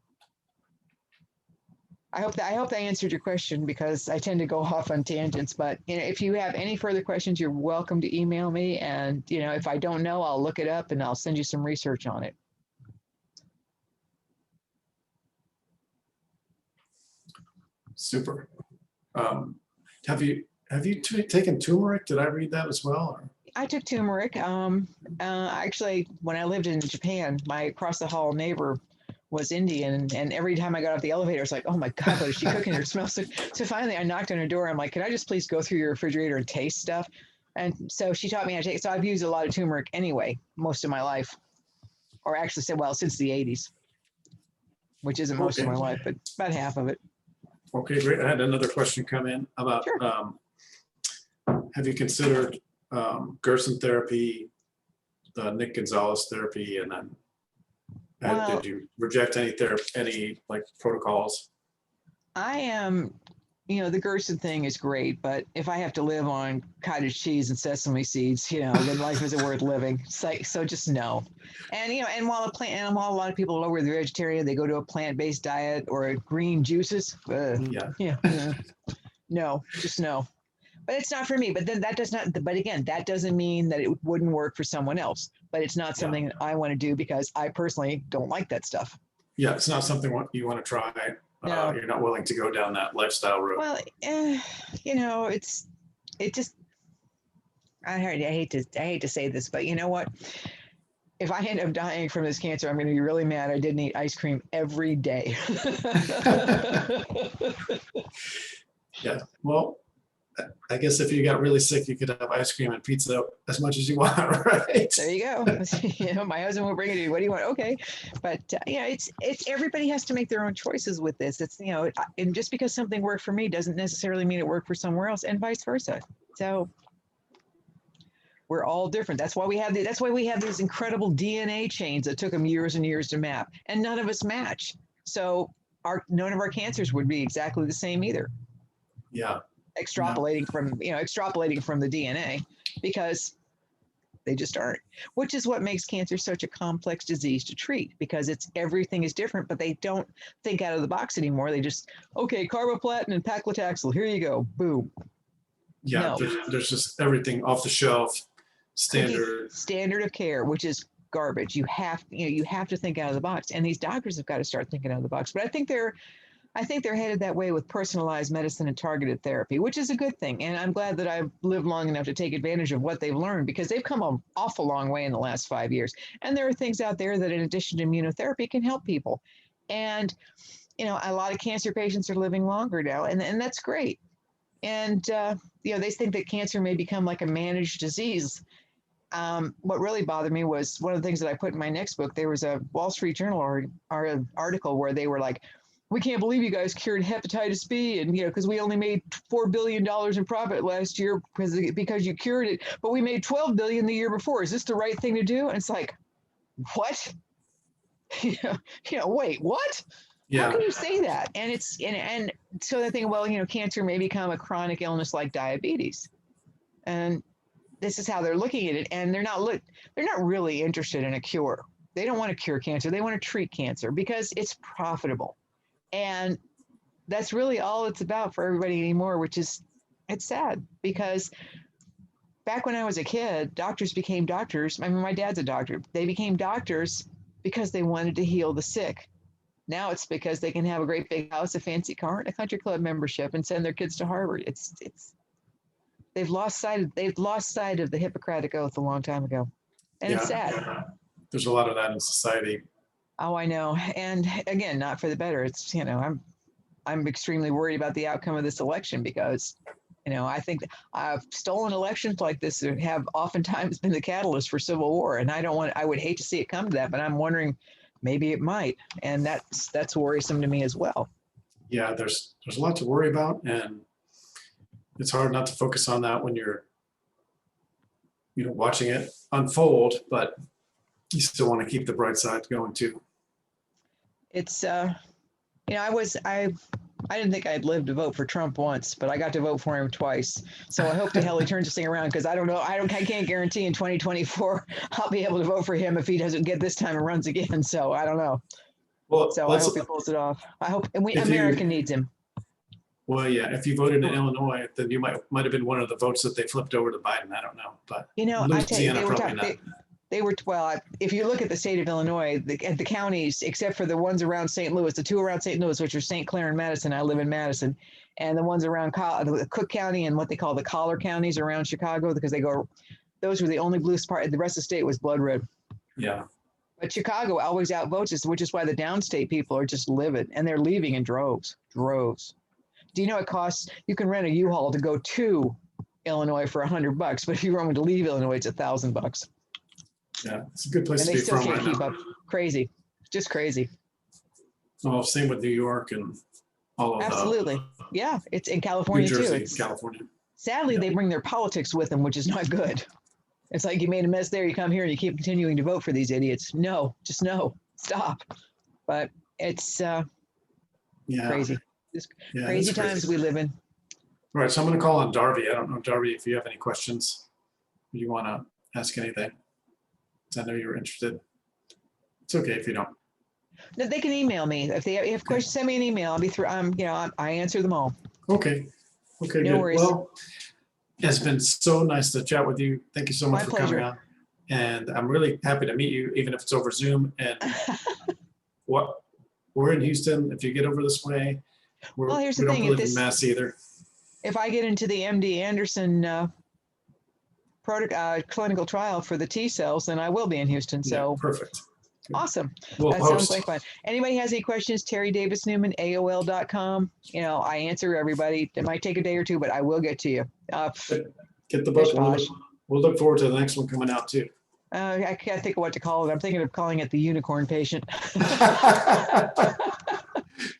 I hope that answered your question, because I tend to go off on tangents. But if you have any further questions, you're welcome to email me. And if I don't know, I'll look it up and I'll send you some research on it. Super. Have you taken turmeric? Did I read that as well? Or? I took turmeric. Actually, when I lived in Japan, my across the hall neighbor was Indian, and every time I got off the elevator, it's like, oh my God, what is she cooking? It smells so. So finally, I knocked on her door. I'm like, can I just please go through your refrigerator and taste stuff? And so she taught me how to take. So I've used a lot of turmeric anyway, most of my life, or actually said, well, since the 80s, which isn't most of my life, but about half of it. Okay, great. I had another question come in about, Sure. Have you considered Gerson therapy, the Nick Gonzalez therapy, and then did you reject any like protocols? I am, the Gerson thing is great, but if I have to live on cottage cheese and sesame seeds, then life isn't worth living. It's like, so just no. And, and while a lot of people are vegetarian, they go to a plant-based diet or green juices. No, just no. But it's not for me. But then that doesn't mean that it wouldn't work for someone else. But it's not something that I want to do because I personally don't like that stuff. Yeah, it's not something you want to try. No. You're not willing to go down that lifestyle route. Well, I hate to say this, but you know what? If I end up dying from this cancer, I'm going to be really mad. I didn't eat ice cream every day. Yeah. Well, I guess if you got really sick, you could have ice cream and pizza as much as you want, right? There you go. My husband will bring it to you. What do you want? Okay. But it's everybody has to make their own choices with this. It's, and just because something worked for me doesn't necessarily mean it worked for somewhere else, and vice versa. So we're all different. That's why we have these incredible DNA chains that took them years and years to map, and none of us match. So none of our cancers would be exactly the same either. Yeah. Extrapolating from the DNA, because they just aren't, which is what makes cancer such a complex disease to treat, because everything is different, but they don't think out of the box anymore. They just, okay, carboplatin and paclitaxel, here you go, boom. Yeah, no. There's just everything off the shelf, standard of care, which is garbage. You have to think out of the box, and these doctors have got to start thinking out of the box. But I think they're headed that way with personalized medicine and targeted therapy, which is a good thing. And I'm glad that I've lived long enough to take advantage of what they've learned, because they've come an awful long way in the last 5 years. And there are things out there that, in addition to immunotherapy, can help people. And, a lot of cancer patients are living longer now, and that's great. And, they think that cancer may become like a managed disease. What really bothered me was one of the things that I put in my next book. There was a Wall Street Journal article where they were like, we can't believe you guys cured hepatitis B, and because we only made $4 billion in profit last year because you cured it, but we made $12 billion the year before. Is this the right thing to do? And it's like, what? Wait, what? How Yeah, can you say that? And and so they think, well, cancer may become a chronic illness like diabetes. And this is how they're looking at it. And they're not really interested in a cure. They don't want to cure cancer. They want to treat cancer because it's profitable. And that's really all it's about for everybody anymore, which is, it's sad because back when I was a kid, doctors became doctors. I mean, my dad's a doctor. They became doctors because they wanted to heal the sick. Now it's because they can have a great big house, a fancy car, and a country club membership and send their kids to Harvard. They've lost sight of the Hippocratic Oath a long time ago. And it's sad. there's a lot of that in society. Oh, I know. And again, not for the better. It's, I'm extremely worried about the outcome of this election because, I think stolen elections like this have oftentimes been the catalyst for civil war. And I would hate to see it come to that, but I'm wondering maybe it might. And that's worrisome to me as well. Yeah, there's a lot to worry about, and it's hard not to focus on that when you're, watching it unfold, but you still want to keep the bright side going too. It's, I didn't think I'd live to vote for Trump once, but I got to vote for him twice. So I hope to hell he turns this thing around because I don't know. I can't guarantee in 2024 I'll be able to vote for him if he doesn't get this time and runs again. So I don't know. Well, So I hope he pulls it off. I hope, and If America needs him. Well, yeah, if you voted in Illinois, then you might have been one of the votes that they flipped over to Biden. I don't know, but I tell you, Louisiana, they were, well, if you look at the state of Illinois, the counties, except for the ones around St. Louis, the two around St. Louis, which are St. Clair and Madison, I live in Madison, and the ones around Cook County and what they call the collar counties around Chicago, because those were the only blue part. The rest of the state was blood red. Yeah. But Chicago always outvotes us, which is why the downstate people are just livid, and they're leaving in droves. Do you know it costs, you can rent a U-Haul to go to Illinois for $100, but if you're going to leave Illinois, it's $1,000. Yeah, it's a good place And to they be still from can't right keep now. up. Crazy, just crazy. Oh, same with New York and all of Absolutely. Yeah, it's in California New Jersey, too. California. Sadly, Yeah. they bring their politics with them, which is not good. It's like you made a mess there, you come here and you keep continuing to vote for these idiots. No, just no, stop. But it's crazy. Yeah, Crazy it's times we live in. All right, so I'm going to call on Darby. I don't know, Darby, if you have any questions, if you want to ask anything. I know you're interested. It's okay if you don't. They can email me if they have questions. Send me an email. I'll be through. I answer them all. Okay. Okay, No good. worries. Well, it's been so nice to chat with you. Thank you so much My for pleasure. coming on. And I'm really happy to meet you, even if it's over Zoom. And we're in Houston. If you get over this way, Well, here's the we don't thing, live in Mass either. If I get into the MD Anderson clinical trial for the T cells, then I will be in Houston. So Yeah, perfect. Good. awesome. We'll That sounds like fun. Anybody has any questions, Teri Davis Newman, AOL.com. I answer everybody. It might take a day or two, but I will get to you. Get the book. Fish We'll look forward to the next one coming out too. I can't think of what to call it. I'm thinking of calling it the unicorn patient.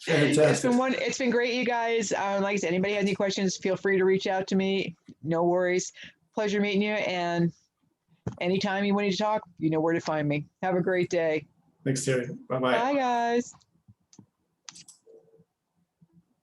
Fantastic. It's been great, you guys. Like I said, anybody has any questions, feel free to reach out to me. No worries. Pleasure meeting you. And anytime you want to talk, you know where to find me. Have a great day. Thanks, Terry. Bye-bye. Bye, guys.